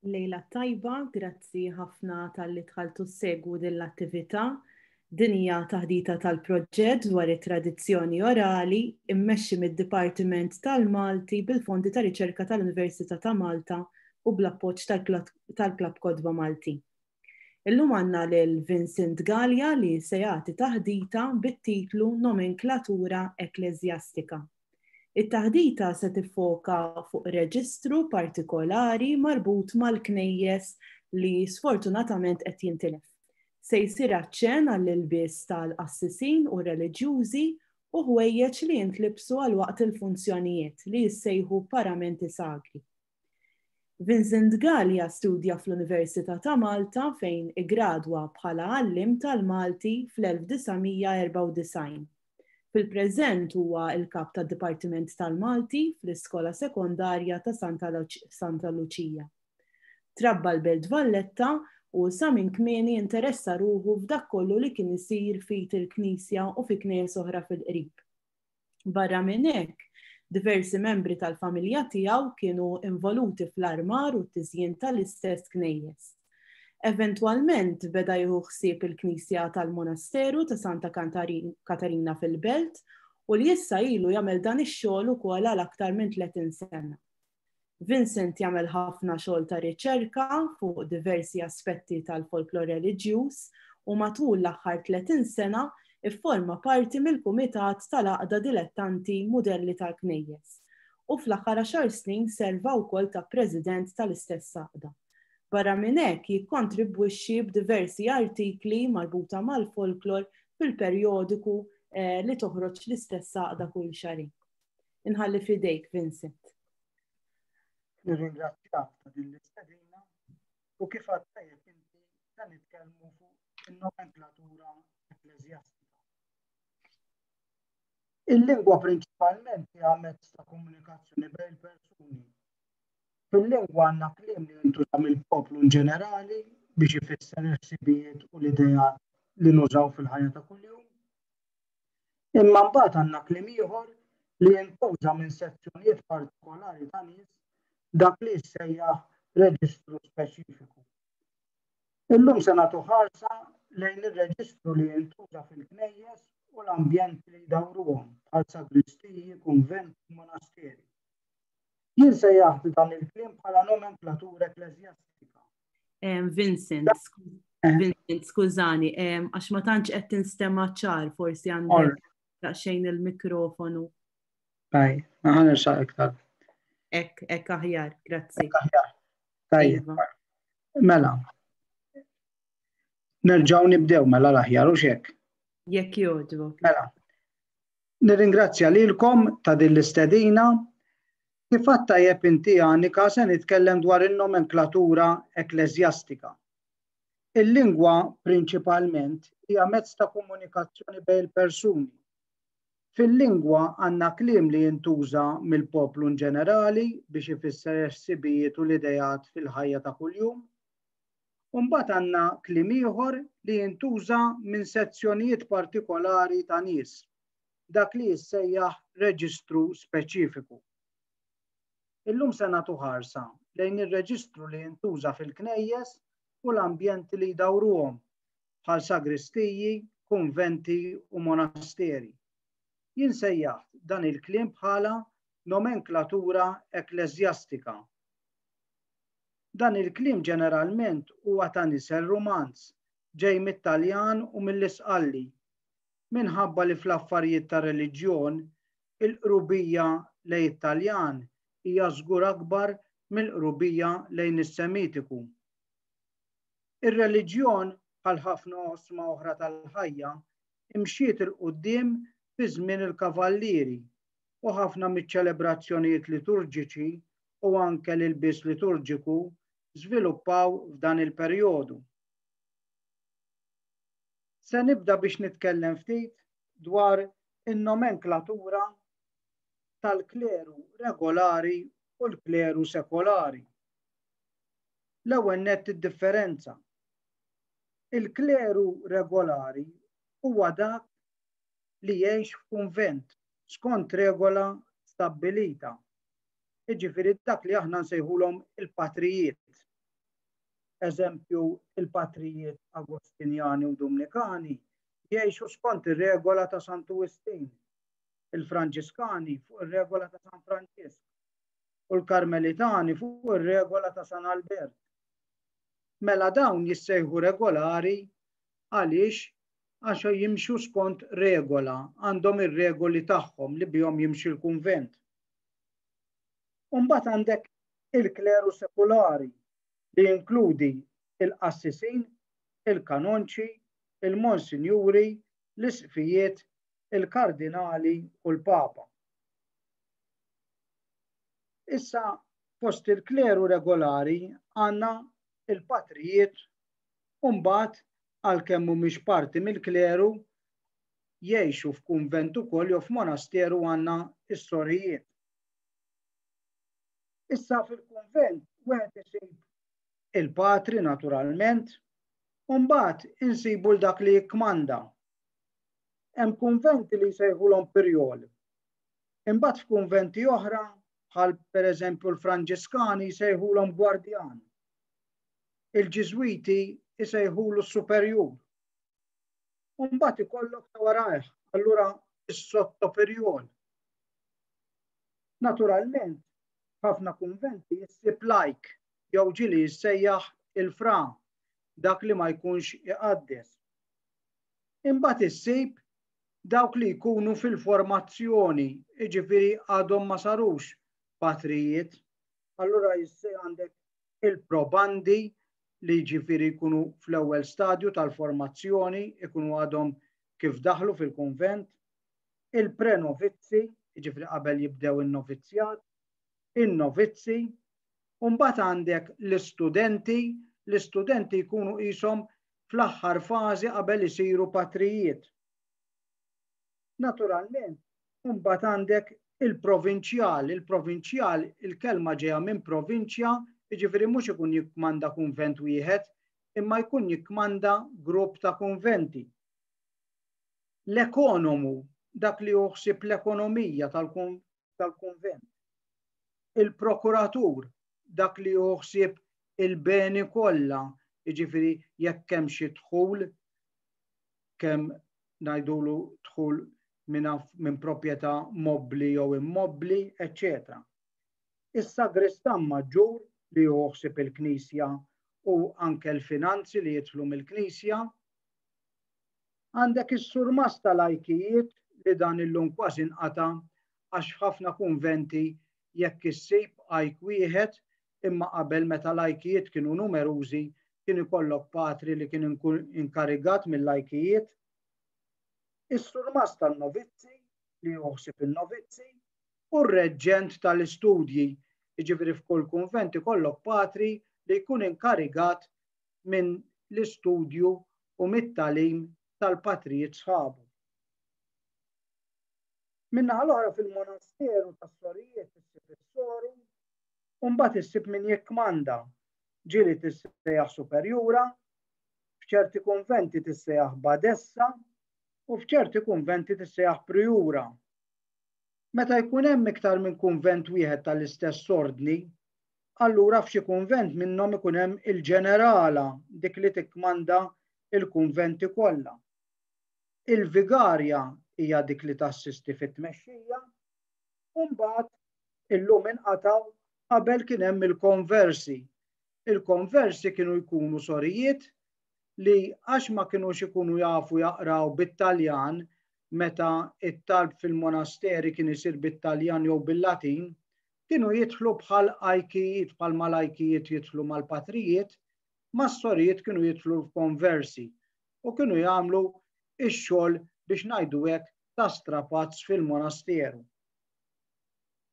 Lejla tajba, grazzi ħafna tal-li tħaltu segwu dell-attività. Din hija taħdita tal-proġett dwar it-tradizzjoni orali immexxi mid-Dipartiment tal-Malti bil-fondi ta' riċerka tal-Università ta' Malta u bl-appoġġ tal-Klabb Kodba Malti. Illum għandna lil Vincent Gallia li se jagħti taħdita bit-titlu Nomenklatura Ekklesjastika. It-taħdita se tiffoka fuq reġistru partikolari marbut mal-knejjes li sfortunatament qed jintilef. Se jsir aċċenn għall-ilbies tal-qassisin u reliġjużi u ħwejjeġ li jintlibsu għal waqt il-funzjonijiet li jissejħu paramenti sagri. Vincent Gallia studja fl-Università ta' Malta fejn igradwa bħala għallim tal-Malti fl-1994. Fil-preżent huwa l-kap tad-Dipartiment tal-Malti fl-Iskola Sekondarja ta' Santa Lucia. Trabba l-Belt Valletta u sa minn kmieni interessa ruħu f'dak kollu li kien isir fit il-Knisja u fi knejjes oħra fil-qrib. Barra minn hekk, diversi membri tal-familja tiegħu kienu involuti fl-armar u t-tiżjien tal-istess knejjes. Eventwalment beda jieħu ħsieb il-Knisja tal-Monasteru ta' Santa Katarina fil-Belt u li issa ilu jagħmel dan ix-xogħol ukoll għal aktar minn 30 sena. Vincent jagħmel ħafna xogħol ta' riċerka fuq diversi aspetti tal-folklor reliġjuż u matul l-aħħar 30 sena ifforma parti mill-Kumitat tal-Għaqda Dilettanti Mudelli tal-Knejjes u fl-aħħar 10 snin serva wkoll ta' President tal-istess għaqda. Barra minn hekk jikkontribwixxi b'diversi artikli marbuta mal-folklor fil-perjodiku li toħroġ l-istess għaqda kull xahrin. Inħalli f'idejk, Vincent. Nirringrazzjak ta' din l-istedina u kif għaddejjed inti se nitkellmu fuq in-nomenklatura ekklesjastika. Il-lingwa prinċipalment hija mezz ta' komunikazzjoni bejn il-persuni. Fil-lingwa għandna kliem li jintuża mill-poplu ġenerali biex ifisser il-ħsibijiet u l-idejat li nużaw fil-ħajja ta' kuljum. Imma mbagħad għandna kliem ieħor li jintuża minn sezzjonijiet partikolari ta' nies dak li jsejjaħ reġistru speċifiku. Illum se nagħtu ħarsa lejn ir-reġistru li jintuża fil-knejjes u l-ambjent li jdawruhom bħal sagristiji, kunventi u monasteri. Jien se jaħdu dan il-kliem bħala nomenklatura ekklesjastika. Vincent, skużani, għax ma tantx qed tinstema' ċar forsi għandek daqsxejn il-mikrofonu. Taj, ħanerxa iktar. Ek aħjar, grazzi. Tajjeb. Mela. Nerġgħu nibdew mela l-aħjar u x'hekk. Jekk jogħġbok. Mela. Nirringrazzja lilkom ta' din l-istedina. Kif għadt tajjeb inti Annika se nitkellem dwar in-nomenklatura ekklesjastika. Il-lingwa prinċipalment hija mezz ta' komunikazzjoni bejn il-persuni. Fil-lingwa għandna kliem li jintuża mill-poplu ġenerali biex ifisser ħsibijiet u l-idejat fil-ħajja ta' kuljum. U mbagħad għandna kliem ieħor li jintuża minn sezzjonijiet partikolari ta' nies, dak li jissejjaħ reġistru speċifiku. Illum se nagħtu ħarsa lejn ir-reġistru li jintuża fil-knejjes u l-ambjenti li jdawruhom bħal sagristiji, kunventi u monasteri. Jinsejjaħ dan il-kliem bħala nomenklatura ekklesjastika. Dan il-kliem ġeneralment huwa ta' nisel rumanz ġej mit-Taljan u mill-Isqalli minħabba li fl-affarijiet ta' reliġjon il-qrubija lejn it-Taljan hija żgur akbar mill-qrubija lejn is-Semitiku. Ir-reliġjon bħal ħafna oqsma oħra tal-ħajja imxiet il quddiem fi żmien il-kavallieri u ħafna miċ-ċelebrazzjonijiet liturġiċi u anke l-ilbies liturġiku żviluppaw f'dan il-perjodu. Se nibda biex nitkellem ftit dwar in-nomenklatura tal-kleru regolari u l-kleru sekolari. L-ewwel nett id-differenza. Il-kleru regolari huwa dak li jgħix f'kunvent skont regola stabbilita. Jiġifieri dak li aħna nsejħulhom il-patrijiet. eżempju il-patrijiet Agostinjani u Dominikani jgħixu skont ir-regola ta' Sant'Ugustin, il-Franġiskani fuq ir-regola ta' San Franċisk u l-Karmelitani fuq ir-regola ta' San Albert. Mela dawn jissejħu regolari għaliex għax jimxu skont regola, għandhom ir-regoli tagħhom li bihom jimxi l-kunvent. U mbagħad għandek il-kleru sekulari li jinkludi il-qassisin, il-kanonċi, il-monsinjuri, l-isqfijiet, il-kardinali u l-papa. Issa fost il-kleru regolari għandna il-patrijiet u mbagħad għalkemm mhumiex parti mill-kleru jgħixu f'kunvent ukoll jew f'monasteru għandna s-sorijiet. Issa fil-kunvent wieħed isib il-patri naturalment, u mbagħad insibu l-dak li jikkmanda. Hemm kunventi li jsejħulhom pirjol. Imbagħad f'kunventi oħra, bħal pereżempju l-Franġiskani jsejħulhom gwardjan. Il-Ġiżwiti jsejħulu superjur. U mbagħad ikollok ta' warajh, allura is-sottoperjol. Naturalment, ħafna kunventi jissib lajk jew ġieli jissejjaħ il-fra dak li ma jkunx iqaddes. Imbagħad issib dawk li jkunu fil-formazzjoni, jiġifieri għadhom ma sarux patrijiet, allura jissej għandek il-probandi li jiġifieri jkunu fl-ewwel stadju tal-formazzjoni, ikunu għadhom kif daħlu fil-kunvent, il-prenovizzi, jiġifieri qabel jibdew in-novizzjat, in-novizzi, u mbagħad għandek l-istudenti jkunu qishom fl-aħħar fażi qabel isiru patrijiet. Naturalment, mbagħad għandek il-provinċjal, il-kelma ġejja minn provinċja, jiġifieri mhux ikun jikkmanda kunvent wieħed, imma jkun jikkmanda grupp ta' kunventi. L-ekonomu, dak li joħsib l-ekonomija tal-kunvent. Il-prokuratur, dak li joħsib il-beni kollha, jiġifieri jekk hemm xi dħul, kemm ngħidulu dħul minn proprjetà mobbli jew immobbli, eċċetera. Is-sagristan maġġur li joħsib il-Knisja u anke l-finanzi li jidħlu mill-Knisja. Għandek is-surmas tal-ajkijiet li dan illum kważi inqata' għax ħafna kunventi jekk issib għajk wieħed imma qabel meta l-ajkijiet kienu numerużi kien ikollok patri li kien inkarigat mill-ajkijiet. Is-surmas tal-novizzi li joħsib in-novizzi u r-reġġent tal-istudji, jiġifieri f'kull kunvent ikollok patri li jkun inkarigat minn l-istudju u mit-tagħlim tal-patrijiet sħabu. Minnaħa l-oħra fil-monasteru tas-sorijiet issib is-soru, u mbagħad issib min jikkmanda. Ġieli tissejjaħ superjura, f'ċerti kunventi tissejjaħ badessa u f'ċerti kunventi tissejjaħ prijura. Meta jkun hemm iktar minn kunvent wieħed tal-istess ordni, allura f'xi kunvent minnhom ikun hemm il-ġenerala dik li tikkmanda il-kunventi kollha. Il-vigarja hija dik li tassisti fit-tmexxija, u mbagħad illum inqataw qabel kien hemm il-konversi. Il-konversi kienu jkunu sorijiet li għax ma kinux ikunu jafu jaqraw bit-Taljan meta it-talb fil-monasteri kien isir bit-Taljan jew bil-Latin, kienu jidħlu bħal ajkijiet, bħal mal-ajkijiet jidħlu mal-patrijiet, ma s-sorijiet kienu jidħlu f'konversi u kienu jagħmlu ix-xogħol biex ngħidu hekk ta' strapazz fil-monasteru.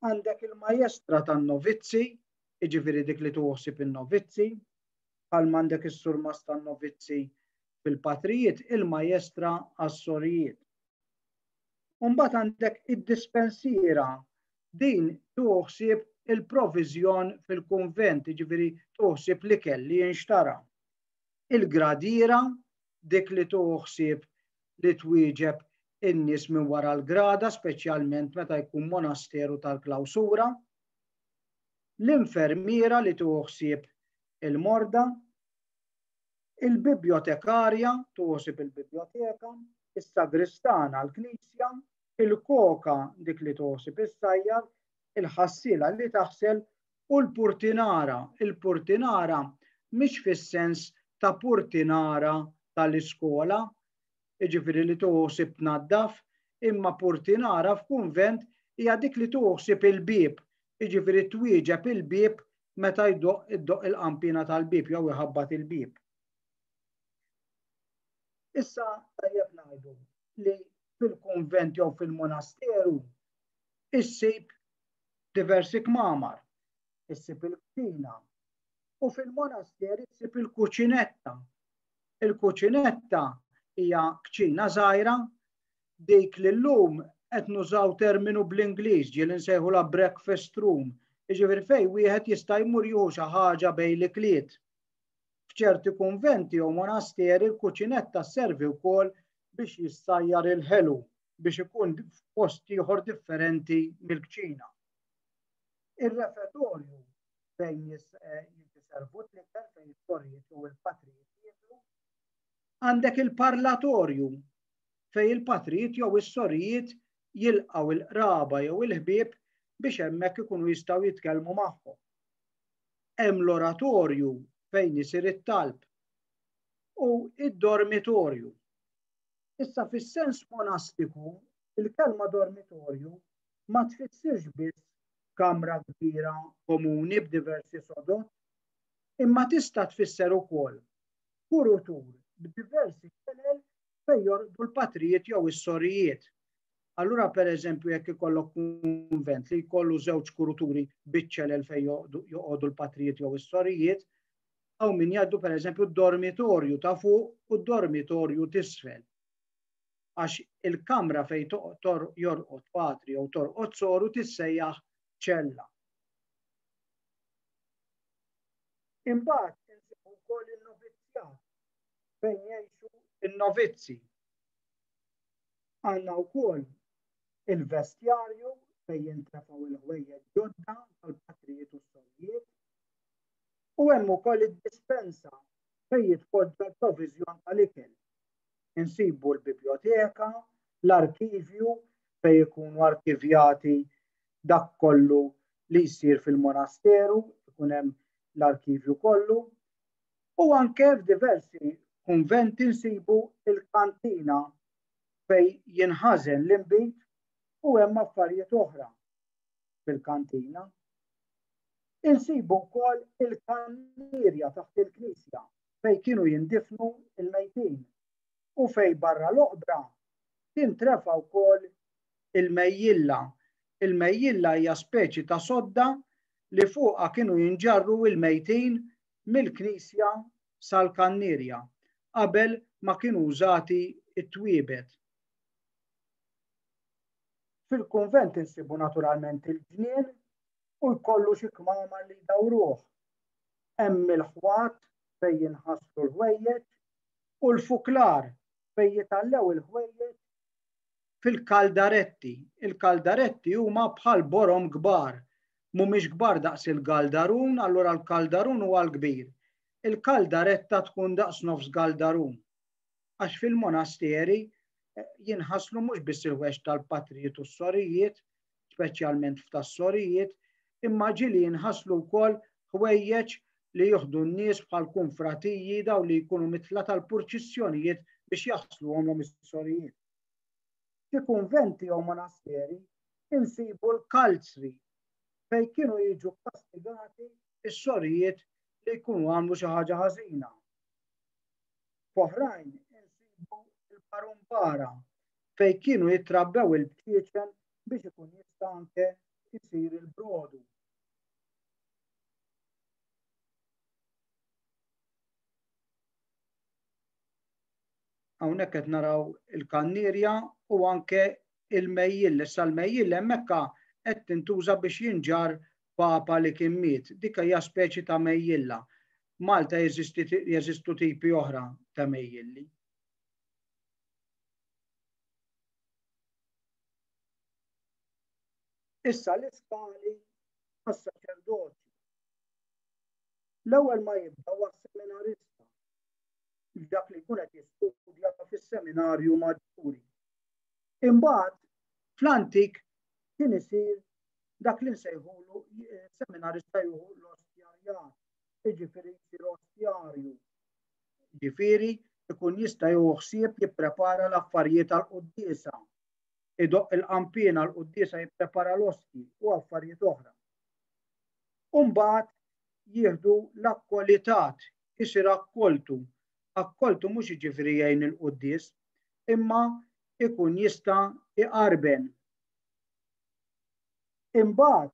Għandek il-majestra tan-novizzi, jiġifieri dik li toħsib in-novizzi, bħalma għandek is-surmas tan-novizzi fil-patrijiet, il-majestra għas-sorijiet. U mbagħad għandek id-dispensiera, din toħsib il-proviżjon fil-kunvent, jiġifieri toħsib l-ikel li jinxtara. Il-gradiera, dik li toħsib li twieġeb in-nies minn wara l-grada, speċjalment meta jkun monasteru tal-klawsura. L-infermiera li toħsib il-morda, il-bibliotekarja toħsib il-biblioteka, is-sagristana l-knisja, il-koka dik li toħsib is-sajjar, il-ħassiela li taħsel u l-purtinara. Il-purtinara mhix fis-sens ta' purtinara tal-iskola, jiġifieri li toħsib tnaddaf, imma purtinara f'kunvent hija dik li toħsib il-bieb, jiġifieri twieġeb il-bieb meta jdoq il-qampina tal-bieb jew iħabbat il-bieb. Issa tajjeb ngħidu li fil-kunvent jew fil-monasteru issib diversi kmamar, issib il-ktina u fil-monaster issib il-kuċinetta. Il-kuċinetta hija kċina żgħira dik li llum qed nużaw terminu bl-Ingliż ġieli nsejħula breakfast room, jiġifieri fejn wieħed jista' jmur jieħu xi ħaġa bejn l-ikliet. F'ċerti kunventi jew monasteri l-kuċinetta sservi wkoll biex jissajjar il-ħelu biex ikun f'post ieħor differenti mill-kċina. Ir-refettorju fejn jiservu l-ikel fejn is-sorjiet u l-patrijiet jieklu, għandek il-parlatorju fejn il-patrijiet jew is-sorjiet jilqgħu il-qraba jew il-ħbieb biex hemmhekk ikunu jistgħu jitkellmu magħhom. Hemm l-oratorju fejn isir it-talb u id-dormitorju. Issa fis-sens monastiku, il-kelma dormitorju ma tfissirx biss kamra kbira komuni b'diversi sodot, imma tista' tfisser ukoll kurutur b'diversi ċelel fejn jorqdu l-patrijiet jew is-sorrijiet. Allura pereżempju jekk ikollok kunvent li jkollu żewġ kuruturi biċ-ċelel fejn joqogħdu l-patrijiet jew is-sorrijiet, hawn min jgħaddu pereżempju d-dormitorju ta' fuq u d-dormitorju t'isfel. Għax il-kamra fejn jorqod patri jew torqod soru tissejjaħ ċella. Imbagħad insibu wkoll in-novizzjat fejn jgħixu in-novizzi. Għandna wkoll il-vestjarju fejn jintrafgħu il-ħwejjeġ ġodda tal-patrijiet u s-sorjiet. U hemm ukoll id-dispensa fejn jitpoġġa l-proviżjon tal-ikel. Insibu l-biblioteka, l-arkivju fejn ikunu arkivjati dak kollu li jsir fil-monasteru, ikun hemm l-arkivju kollu. U anke f'diversi kunventi nsibu il-kantina fejn jinħażen l-inbit u hemm affarijiet oħra fil-kantina. Insibu wkoll il-kannirja taħt il-knisja fejn kienu jindifnu il-mejtin u fejn barra l-oqbra tintrefa wkoll il-mejjilla. Il-mejjilla hija speċi ta' sodda li fuqha kienu jinġarru il-mejtin mill-knisja sal-kannirja qabel ma kienu użati t-twiebet. Fil-kunvent insibu naturalment il-ġnien u jkollu xi kmamar li jdawruh. Hemm il-ħwat fejn jinħassru l-ħwejjeġ u l-fuklar fejn jitallew il-ħwejjeġ fil-kaldaretti. Il-kaldaretti huma bħal borom kbar. Mhumiex kbar daqs il-galdarun, allura l-kaldarun huwa l-kbir. Il-kaldaretta tkun daqs nofs galdarun. Għax fil-monasteri jinħassru mhux biss il-ħweġġ tal-patrijiet u s-sorijiet, speċjalment f'tas-sorijiet, imma ġieli jinħasslu wkoll ħwejjeġ li jieħdu n-nies bħal kunfratiji daw li jkunu mitla tal-purċissjonijiet biex jaħsluhom is-sorijiet. Fi kunventi jew monasteri insibu l-kalzri fejn kienu jiġu kastigati is-sorijiet li jkunu għamlu xi ħaġa ħażina. F'oħrajn insibu l-parumbara fejn kienu jittrabbew il-btieċen biex ikun jista' anke jsir il-brodu. Hawnhekk qed naraw il-kannirja u anke il-mejjill. Issa l-mejjill hemmhekk qed tintuża biex jinġar papa li kien miet. Dik hija speċi ta' mejjilla. Malta jeżistu tipi oħra ta' mejjilli. Issa l-iskali għas-saċerdoti. L-ewwel ma jibda huwa s-seminarista. dak li jkun qed jistudja fis-seminarju maġġuri. Imbagħad fl-antik kien isir dak li nsejħulu seminarju sejħu l-ostjarjat, jiġifieri jsir ostjarju. Jiġifieri ikun jista' jieħu ħsieb jipprepara l-affarijiet għall-quddiesa. Idoqq il-qampien għall-quddiesa jipprepara l-osti u affarijiet oħra. U mbagħad jieħdu l-akkwalitat, isir akkoltu. Akkoltu mhux jiġifieri jgħin il-quddies, imma ikun jista' iqarben. Imbagħad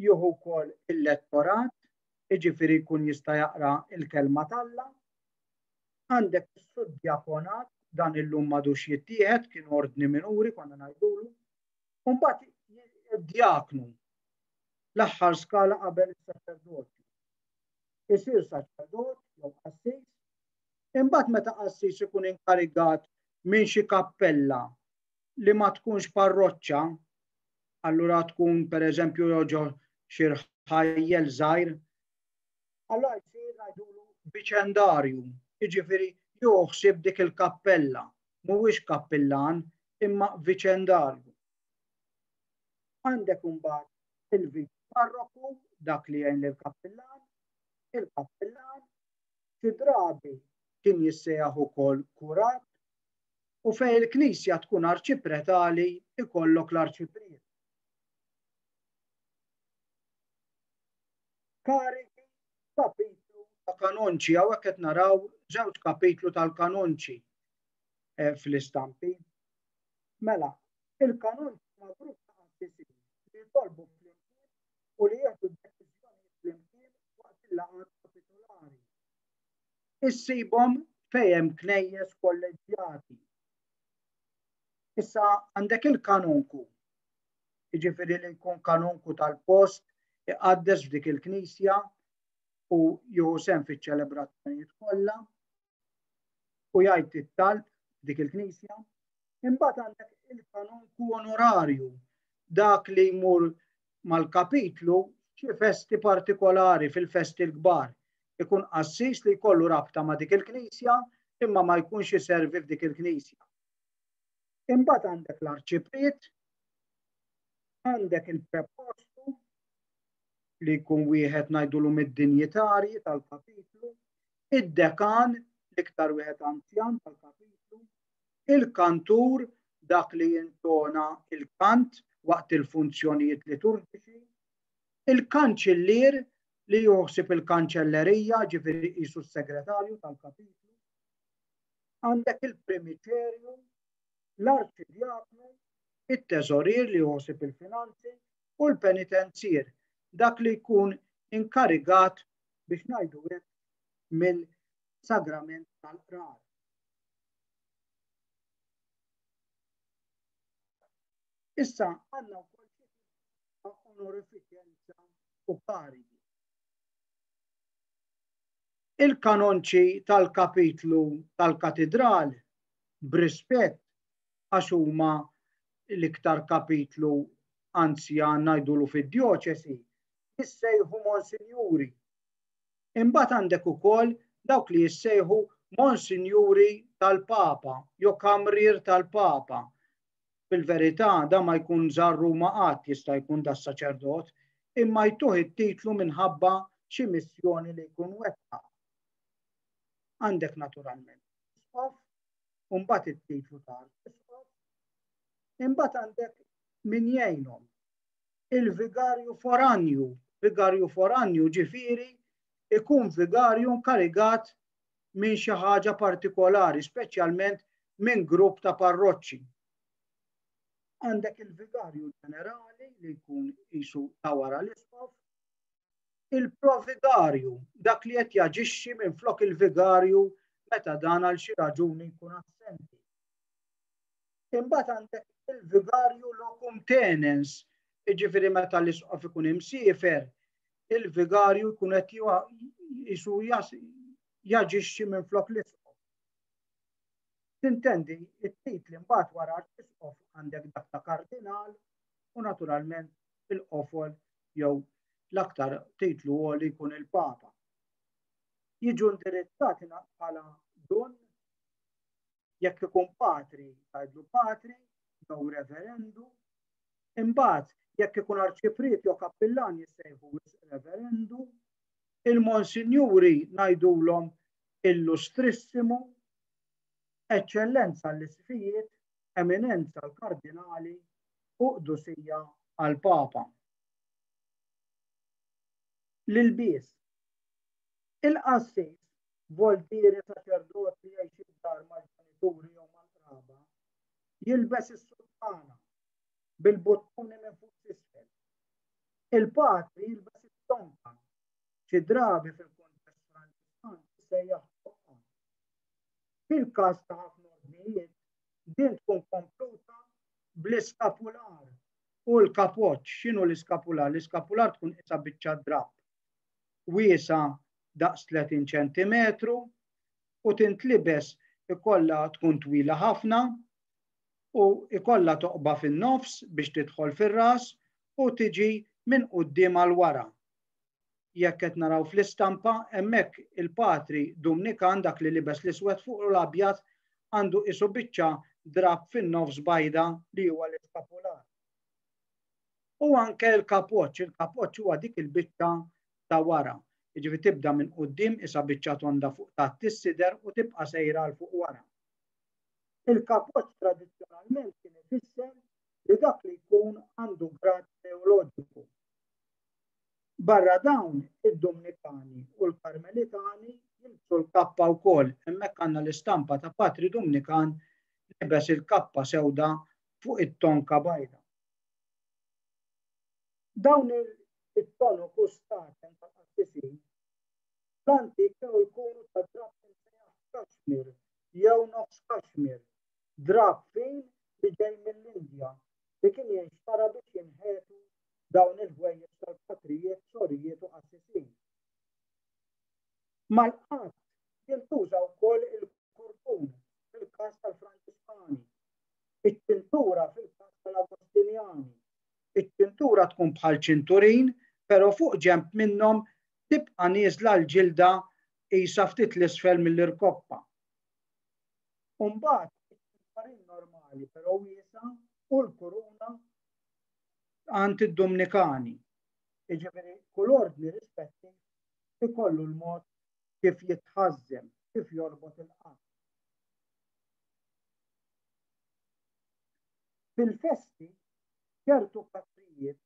jieħu wkoll il-lettorat, jiġifieri jkun jista' jaqra il-kelma tal-Alla. Għandek is-suddjakonat, dan illum m'għadux jittieħed, kien ordni minuri konna ngħidulu. U mbagħad id-djaknu, l-aħħar skala qabel is-saċerdozju. Isir saċerdot jew qassis, imbagħad meta qassis ikun inkarigat minn xi kappella li ma tkunx parroċċa, allura tkun pereżempju joġo xi ħajjel żgħir, allura jsir ngħidulu biċendarju, jiġifieri joħsib dik il-kappella, mhuwiex kappellan, imma viċendarju. Għandek imbagħad il-viċi parroku, dak li jgħin lill-kappellan, il-kappellan xi drabi kien jissejjaħ ukoll kurat, u fejn il-Knisja tkun arċipretali ikollok l-arċipriet. Karigi kapitlu ta' kanonċi, hawnhekk qed naraw żewġ kapitlu tal-kanonċi fl-istampi. Mela, il-kanonċi ma' grupp ta' qassisin li jtolbu flimkien u li jieħdu d-deċiżjoni flimkien waqt il-laqgħat kapitolari. Issibhom fejn hemm knejjes kolleġjati. Issa għandek il-kanunku, jiġifieri li jkun kanunku tal-post, iqaddes f'dik il-Knisja u jieħu sehem fiċ-ċelebrazzjonijiet kollha u jgħid it-talb f'dik il-Knisja. Imbagħad għandek il-kanunku onorarju, dak li jmur mal-kapitlu xi festi partikolari fil-festi l-kbar. Ikun qassis li jkollu rabta ma' dik il-Knisja imma ma jkunx iservi f'dik il-Knisja. Imbagħad għandek l-arċipriet, għandek il-prepostu li jkun wieħed ngħidulu mid-dinjitarji tal-kapitlu, id-dekan l-iktar wieħed anzjan tal-kapitlu, il-kantur dak li jintona il-kant waqt il-funzjonijiet liturġiċi, il-kanċellier li joħsib il-kanċellerija ġifieri qisu s-segretarju tal-kapitlu, għandek il-primiċerju, l-arċidjaknu, it-teżorier li joħsib il-finanzi u l-penitenzier, dak li jkun inkarigat biex ngħidu hekk mill-sagrament tal-qrar. Issa għandna wkoll onorifiċenza u karigi. Il-kanonċi tal-kapitlu tal-katedral b'rispett għax huma l-iktar kapitlu anzjan ngħidulu fid-djoċesi, jissejħu Monsinjuri. Imbagħad għandek ukoll dawk li jissejħu Monsinjuri tal-Papa, jew Kamrier tal-Papa. Fil-verità da ma jkun żarru ma qatt jista' jkun da saċerdot, imma jtuħ it-titlu minħabba xi missjoni li jkun wettaq. Għandek naturalment isqof, u mbagħad it-titlu tal-isqof, imbagħad għandek min jgħinhom. Il-vigarju foranju. Vigarju foranju ġifieri ikun vigarju nkarigat minn xi ħaġa partikolari, speċjalment minn grupp ta' parroċċi. Għandek il-vigarju ġenerali li jkun qisu ta' wara l-isqof, il-provigarju, dak li qed jaġixxi minflok il-vigarju meta dan għal xi raġuni jkun assenti. Imbagħad għandek il-vigarju locum tenens, jiġifieri meta l-isqof ikun imsiefer, il-vigarju jkun qed qisu jaġixxi minflok l-isqof. Tintendi, it-titli mbagħad wara l-isqof għandek dak ta' kardinal u naturalment il-qofol jew l-aktar titlu li jkun il-Papa. Jiġu indirizzati bħala dun, jekk ikun patri tgħidlu patri, jew reverendu, imbagħad jekk ikun arċipriet jew kappillan jissejħu reverendu, il-monsinjuri ngħidulhom illustrissimo, eċċellenza l-isfijiet, eminenza l-kardinali u qdusija għall-Papa. L-ilbies. Il-qassis, voltieri saċerdoti jgħix id-dar mal-ġenituri jew mal-qraba, jilbes is-suttana bil-buttuni minn fuq isfel. Il-patri jilbes it-tonka, xi drabi fil-kuntest Franċiskan isejjaħ toqqa. Fil-każ ta' ħafna ordnijiet, din tkun kompluta bl-iskapular u l-kapoċ. X'inhu l-iskapular? L-iskapular tkun qisha biċċa drab wiesa daqs 30 ċentimetru u tintlibes ikollha tkun twila ħafna u ikollha toqba fin-nofs biex tidħol fir-ras u tiġi minn quddiem għal wara. Jekk qed naraw fl-istampa hemmhekk il-patri Dumnikan dak li libes l-iswed fuq u l-abjad għandu qisu biċċa drab fin-nofs bajda li huwa l-iskapular. U anke l-kapoċ, il-kapoċ huwa dik il-biċċa ta' wara. Jiġifieri tibda minn quddiem qiesha biċċa tonda fuq taħt tissider u tibqa' sejra l fuq wara. Il-kapoċ tradizzjonalment kien ifisser li dak li jkun għandu grad teoloġiku. Barra dawn id-Dumnikani u l-Karmelitani jilbsu l-kappa wkoll. Hemmhekk għandna l-istampa ta' Patri Dumnikan libes il-kappa sewda fuq it-tonka bajda. Dawn it-tonu kustat tal-qassisin l-antik kienu jkunu ta' drab Kashmir jew nofs Kashmir, drab fin li ġej mill-Indja li kien jinxtara biex jinħetu dawn il-ħwejjeġ tal-patrijiet, sorijiet u qassisin. Mal-qatt jintuża wkoll il-kurtun fil-każ tal-Franċiskani, iċ-ċintura fil-każ tal-Agostinjani. Iċ-ċintura tkun bħal ċinturin, però fuq ġenb minnhom tibqa' nieżla l-ġilda qisha ftit l-isfel mill-irkoppa. U mbagħad iċ-ċinturin normali però wiesa u l-kuruna għand id-Dumnikani. Jiġifieri kull ordni rispettiv ikollu l-mod kif jitħażżem, kif jorbot il-qatt. Fil-festi ċertu patrijiet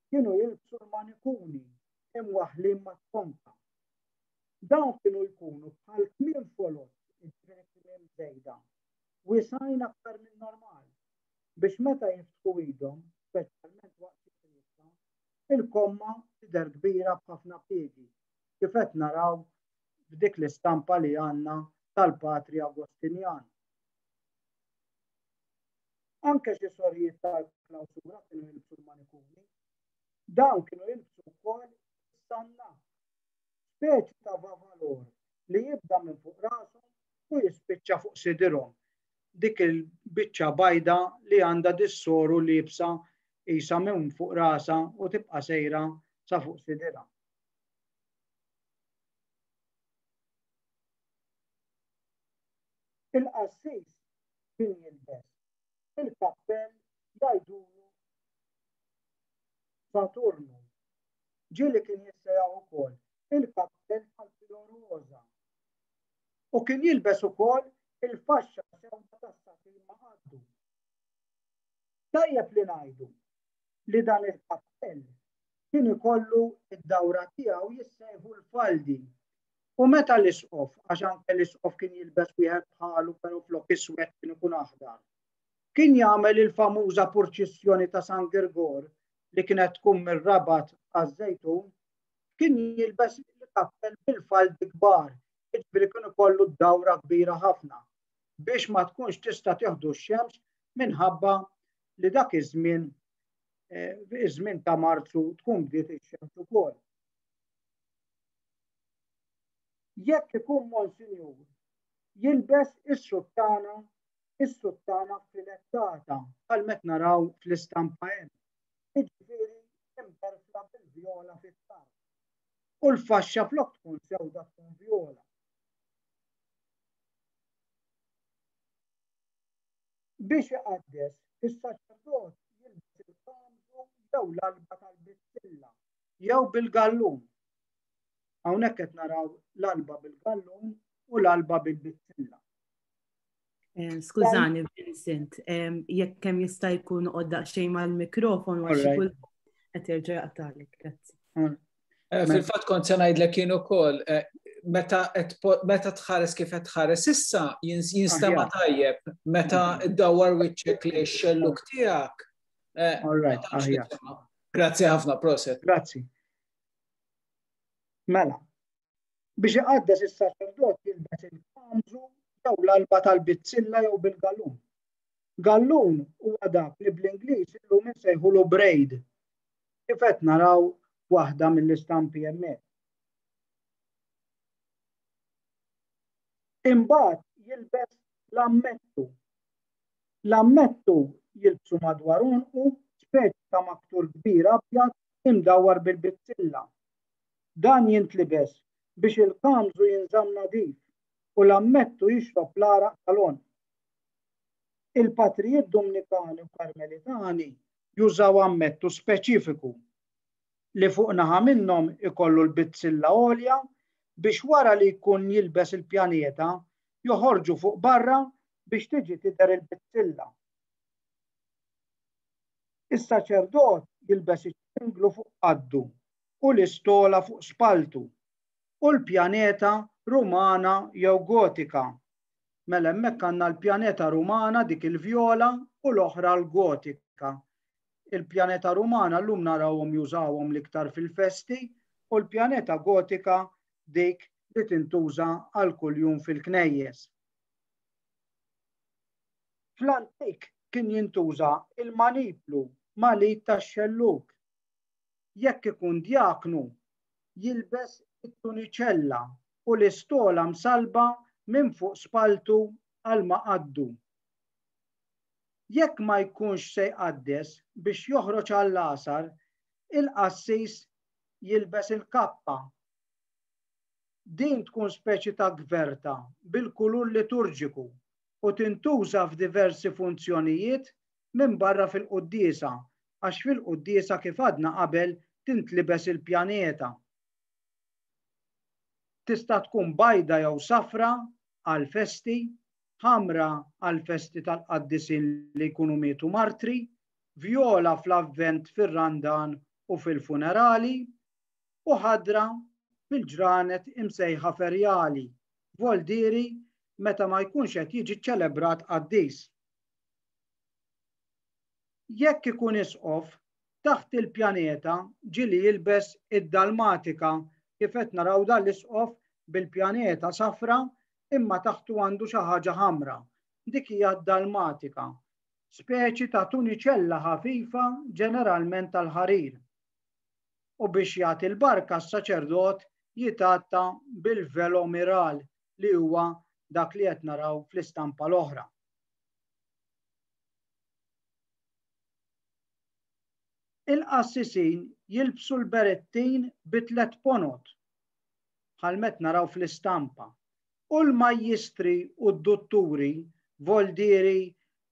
kienu jilbsu l-manikuni imwaħħlin mat-tonka. Dawn kienu jkunu bħal kmiem folot, kmiem żejda, wisajn aktar minn normali biex meta jiftħu idhom, speċjalment waqt it-triqta, il-komma tidher kbira b'ħafna piedi, kif qed naraw f'dik l-istampa li għandna tal-Patri Agostinjan. Anke xi sorijiet tal-klawsura kienu jilbsu l-manikuni, dawn kienu jilbsu wkoll is-sanna, speċi ta' vavalur li jibda minn fuq rashom u jispiċċa fuq sidirhom. Dik il-biċċa bajda li għandha dissoru li jibsa qisha minn fuq rasa u tibqa' sejra sa fuq sidirha. Il-qassis kien jilbes il-kappell jgħidulu Saturnu. Ġieli kien jissejjaħ ukoll il-kappell tal-Filorosa. U kien jilbes ukoll il-faxxa sewda tas-satin ma' ħaddu. Tajjeb li ngħidu li dan il-kappell kien ikollu id-dawra tiegħu jissejħu l-faldi. U meta l-isqof, għax anke l-isqof kien jilbes wieħed bħalu però flok iswed kien ikun aħdar. Kien jagħmel il-famuża purċissjoni ta' San Grigor li kienet tkun mir-Rabat għaż-Żejtun, kien jilbes il-kappell bil-faldi kbar, jiġifieri kien ikollu d-dawra kbira ħafna biex ma tkunx tista' tieħdu x-xemx minħabba li dak iż-żmien iż-żmien ta' Marzu tkun bdiet ix-xemx ukoll. Jekk ikun Monsinjur jilbes is-suttana filettata bħalma qed naraw fl-istampa hemm. Jiġifieri imperfla bil-vjola fit-tarf. U l-faxxa flok tkun sewda tkun vjola. Biex iqaddes, is-saċerdot jilbes il-kamżu jew l-alba tal-bittilla jew bil-gallun. Hawnhekk qed naraw l-alba bil-gallun u l-alba bil-bittilla. Skużani, Vincent, jekk kemm jista' jkun qodda xejn mal-mikrofon għax xi kull qed jerġa' jaqtalek, grazzi. Fil-fatt kont se ngħidlek jien ukoll meta tħares kif qed tħares issa jinstema' tajjeb meta ddawwar wiċċek lejn ix-xelluk tiegħek. Grazzi ħafna, proset. Grazzi. Mela, biex iqaddes is-saċerdot jilbes il-kamżu jew l-alba tal-bizzilla jew bil-gallun. Gallun huwa dak li bl-Ingliż illum insejħulu braid. Kif qed naraw waħda mill-istampi hemmhekk. Imbagħad jilbes l-ammettu. L-ammettu jilbsu madwar unqu speċi ta' maktur kbir abjad imdawwar bil-bizzilla. Dan jintlibes biex il-kamżu jinżamm nadif u l-ammettu jixrob l-araq tal-onq. Il-patrijiet Dominikani u Karmelitani jużaw ammettu speċifiku li fuq naħa minnhom ikollu l-bizzilla għolja biex wara li jkun jilbes il-pjaneta joħorġu fuq barra biex tiġi tidher il-bizzilla. Is-saċerdot jilbes iċ-ċinglu fuq qaddu u l-istola fuq spaltu u l-pjaneta Rumana jew Gotika. Mela hemmhekk għandna l-pjaneta Rumana dik il-vjola u l-oħra l-Gotika. Il-pjaneta Rumana llum narawhom jużawhom l-iktar fil-festi u l-pjaneta Gotika dik li tintuża għal kuljum fil-knejjes. Fl-antik kien jintuża il-maniplu malit tax-xelluk. Jekk ikun djaknu jilbes it-tuniċella u l-istola msalba minn fuq spaltu għal maqaddu. Jekk ma jkunx se jqaddes biex joħroġ għall-għasar, il-qassis jilbes il-kappa. Din tkun speċi ta' gverta bil-kulur liturġiku u tintuża f'diversi funzjonijiet minn barra fil-quddiesa, għax fil-quddiesa kif għadna qabel tintlibes il-pjaneta. Tista' tkun bajda jew safra għal festi, ħamra għal festi tal-qaddisin li jkunu mietu martri, vjola fl-avvent fir-randan u fil-funerali, u ħadra fil-ġranet imsejħa ferjali, voldiri meta ma jkunx qed jiġi ċelebrat qaddis. Jekk ikun isqof, taħt il-pjaneta ġili jilbes id-dalmatika kif qed naraw dan l-isqof bil-pjaneta safra imma taħtu għandu xi ħaġa ħamra. Dik hija d-dalmatika, speċi ta' tuniċella ħafifa ġeneralment tal-ħarir. U biex jagħti l-barka s-saċerdot jitatta bil-velo miral li huwa dak li qed naraw fl-istampa l-oħra. Il-qassisin jilbsu l-berettin bi-tlet ponot bħalmet naraw fl-istampa. U l-majjistri u d-dotturi, voldieri,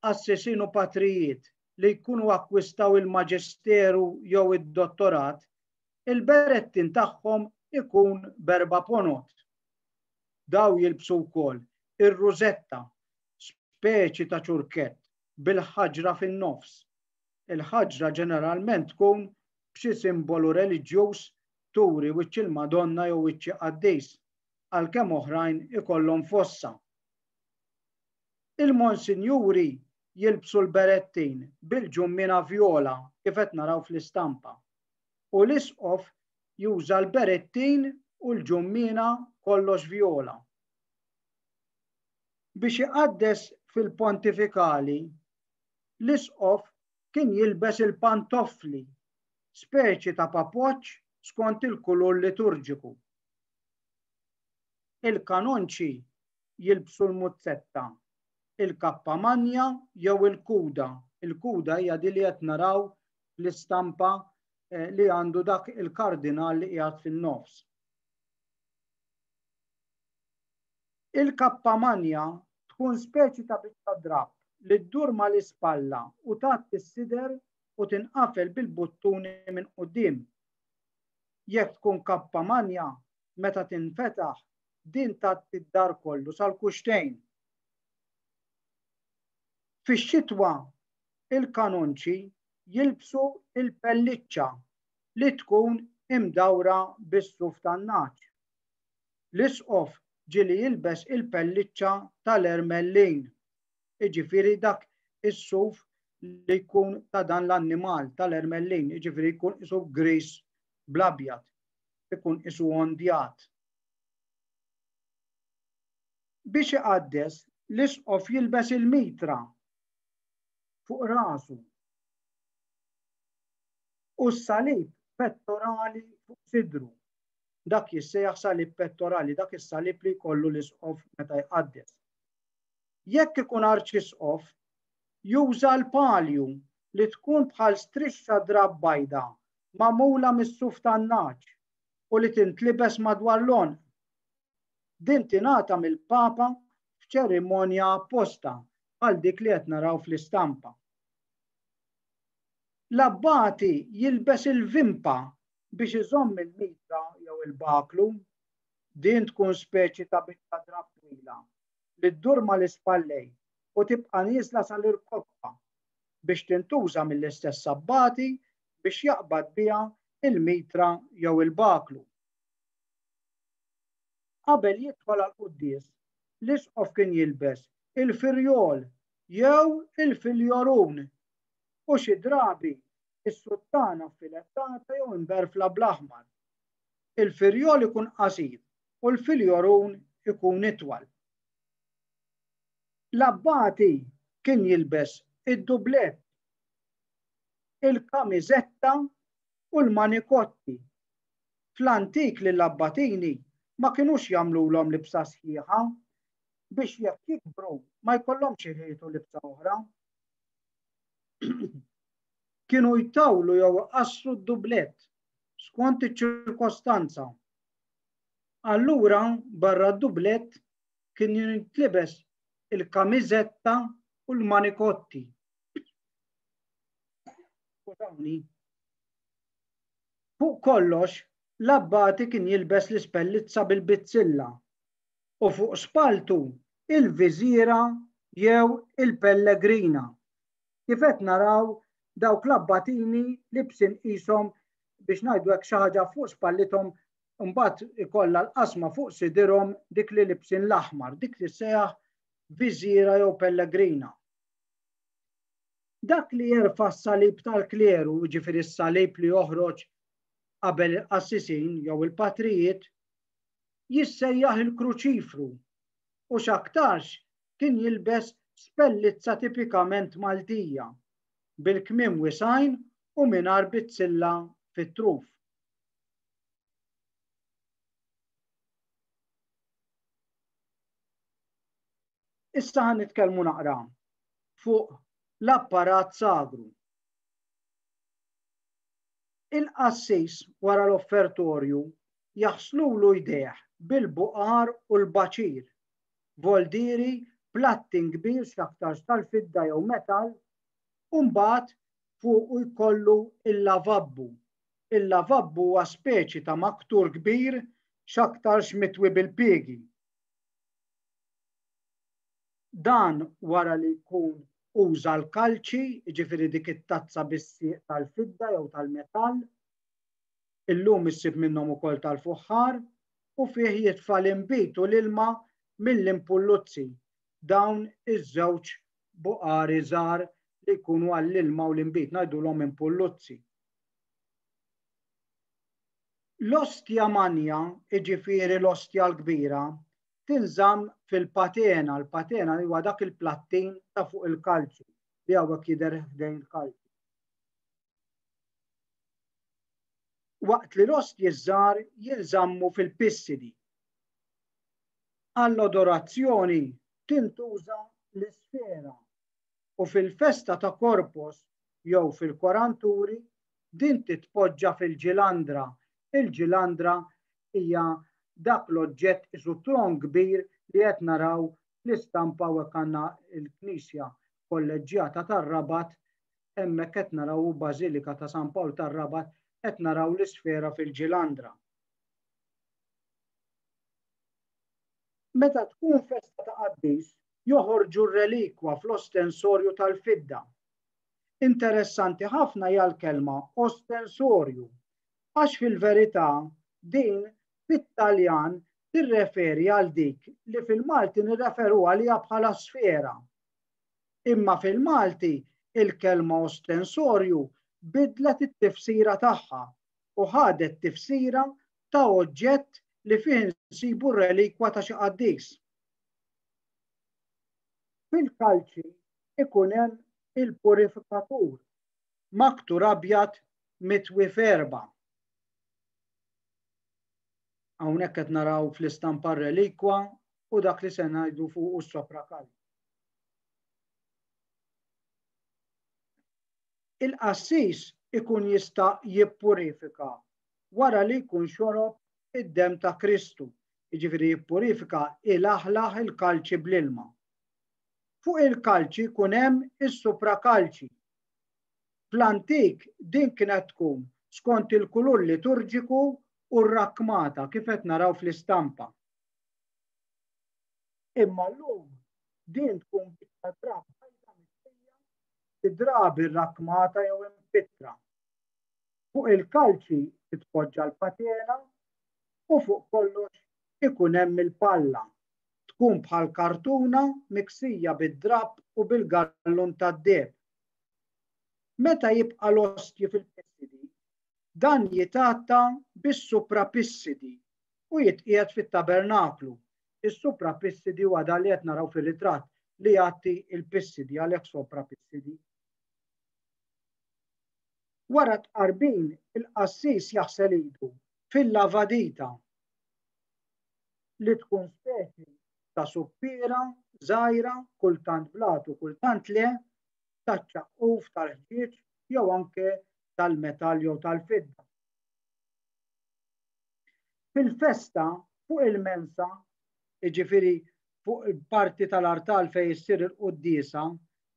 assisin u patrijiet li jkunu akkwistaw il-maġisteru jew id-dottorat, il-berettin tagħhom ikun berba ponot. Daw jilbsu wkoll ir-rużetta, speċi ta' ċurkett bil-ħaġra fin-nofs. Il-ħaġra ġeneralment tkun b'xi simbolu reliġjuż turi wiċċ il-Madonna jew wiċċ Qaddis, għalkemm oħrajn ikollhom fossa. Il-monsinjuri jilbsu l-berettin bil-ġummina vjola kif qed naraw fl-istampa u l-isqof juża l-berettin u l-ġummina kollox vjola. Biex iqaddes fil-pontifikali, l-isqof kien jilbes il-pantoffli, speċi ta' papoċ skont il-kulur liturġiku. Il-kanonċi jilbsu l-muzzetta, il-kappa manja jew il-kuda. Il-kuda hija di li qed naraw l-istampa li għandu dak il-kardinal li qiegħed fin-nofs. Il-kappa manja tkun speċi ta' biċċa drab li ddur mal-ispalla u tagħti s-sider u tinqafel bil-buttuni minn quddiem. Jekk tkun kappa manja, meta tinfetaħ, din tagħti d-dar kollu sal-kuxtejn. Fix-xitwa, il-kanunċi jilbsu il-pelliċċa li tkun imdawra bis-suf tan-naċ. L-isqof ġieli jilbes il-pelliċċa tal-ermellin, jiġifieri dak is-suf li jkun ta' dan l-annimal tal-ermellin, jiġifieri jkun isu gris bl-abjad, ikun isu ondjat. Biex iqaddes, l-isqof jilbes il-mitra fuq rasu u s-salib pettorali fuq sidru. Dak jissejjaħ salib pettorali, dak is-salib li jkollu l-isqof meta jqaddes. Jekk ikun arċisqof, juża l-palju li tkun bħal strixxa drab bajda magħmula mis-suf tan-naċ u li tintlibes madwar l-onq. Din tingħata mill-Papa f'ċerimonja apposta bħal dik li qed naraw fl-istampa. L-abbati jilbes il-vimpa biex iżomm il-mitra jew il-baklu. Din tkun speċi ta' biċċa drab twila li ddur mal-ispallej u tibqa' nieżla sal-irkoppa biex tintuża mill-istess abbati biex jaqbad biha il-mitra jew il-baklu. Qabel jidħol għall-quddies, l-isqof kien jilbes il-firjol jew il-filjorun u xi drabi is-suttana filettata jew imberfla bl-aħmar. Il-firjol ikun qasir u l-filjorun ikun itwal. L-abbati kien jilbes id-dublet, il-kamiżetta u l-manikotti. Fl-antik lill-abbatini ma kinux jagħmluhom libsa sħiħa biex jekk jikbru ma jkollhomx iħejtu libsa oħra. Kienu jtawlu jew iqassru d-dublet skont iċ-ċirkostanza. Allura barra d-dublet kien jintlibes il-kamiżetta u l-manikotti. Fuq kollox, l-abbati kien jilbes l-ispellizza bil-bizzilla u fuq spaltu il-viżira jew il-pellegrina. Kif qed naraw dawk l-abbatini libsin qishom biex ngħidu hekk xi ħaġa fuq spallithom imbagħad ikollha l-qasma fuq sidirhom dik li libsin l-aħmar, dik li sejjaħ viżira jew pellegrina. Dak li jerfa' s-salib tal-klieru, jiġifieri s-salib li joħroġ qabel il-qassisin jew il-patrijiet, jissejjaħ il-kruċifru u x'aktarx kien jilbes spellizza tipikament Maltija bil-kmiem wisgħin u mingħajr bizzilla fit-truf. Issa ħanitkellmu naqra fuq l-apparat sagru. Il-qassis wara l-offertorju jaħslulu jdejh bil-buqar u l-baċir, voldiri, plattin kbir x'aktarx tal-fidda jew metal, u mbagħad fuqu jkollu il-lavabbu. Il-lavabbu huwa speċi ta' maktur kbir x'aktarx mitwi bil-piegi. Dan wara li jkun uża l-kalċi, jiġifieri dik it-tazza bis-sieq tal-fidda jew tal-metall, illum issib minnhom ukoll tal-fuħħar u fih jitfa' l-inbit u l-ilma mill-impulluzzi, dawn iż-żewġ buqari żgħar li jkunu għall-ilma u l-inbit ngħidulhom impulluzzi. L-ostja manja, jiġifieri l-ostja l-kbira, tinżamm fil-patena. L-patena huwa dak il-plattin ta' fuq il-kalċi li hawnhekk jidher ħdejn il-kalċi. Waqt li l-ostji żgħar jinżammu fil-pissidi. Għall-odorazzjoni tintuża l-isfera u fil-festa ta' Korpos jew fil-koranturi din titpoġġa fil-ġilandra. Il-ġilandra hija dak l-oġġett isu tron kbir li qed naraw l-istampa hekk għandna l-Knisja kolleġġjata tar-Rabat, hemmhekk qed naraw Bażilika ta' San Pawl tar-Rabat, qed naraw l-isfera fil-ġilandra. Meta tkun festa ta' Qaddis, joħorġu r-relikwa fl-ostensorju tal-fidda. Interessanti ħafna hija l-kelma ostensorju, għax fil-verità din fit-Taljan tirreferi għal dik li fil-Malti nirreferu għaliha bħala sfera. Imma fil-Malti il-kelma ostensorju bidlet it-tifsira tagħha u ħadet tifsira ta' oġġett li fih nsibu r-relikwa ta' xi qaddis. Fil-kalċi ikun hemm il-purifikatur maktur abjad mitwi f'erba'. Hawnhekk qed naraw fl-istampa r-relikwa u dak li se ngħidu fuq is-soprakalli. Il-qassis ikun jista' jippurifika wara li jkun xorob id-dem ta' Kristu, jiġifieri jippurifika il-aħlaħ il-kalċi bl-ilma. Fuq il-kalċi kun hemm is-suprakalċi. Fl-antik din kienet tkun skont il-kulur liturġiku u r-rakmata kif qed naraw fl-istampa. Imma llum din tkun biċċa drab ħajta mistejja tidrab ir-rakmata jew impittra. Fuq il-kalċi titpoġġa l-patena u fuq kollox ikun hemm il-palla. Tkun bħal kartuna miksija bid-drab u bil-gallun tad-deb. Meta jibqa' l-ostji fil-pissidi, dan jitatta bis-suprapissidi u jitqiegħed fit-tabernaklu. Is-suprapissidi huwa dan li qed naraw fir-ritratt li jagħti l-pissidi għalhekk soprapissidi. Wara tqarbin il-qassis jaħsel idu fil-lavadita li tkun speċi ta' suppiera, żgħira, kultant blatu, kultant le, taċ-ċaqquf tal-ħġieġ jew anke tal-metall jew tal-fidda. Fil-festa fuq il-mensa, jiġifieri fuq il-parti tal-artal fejn issir il-quddiesa,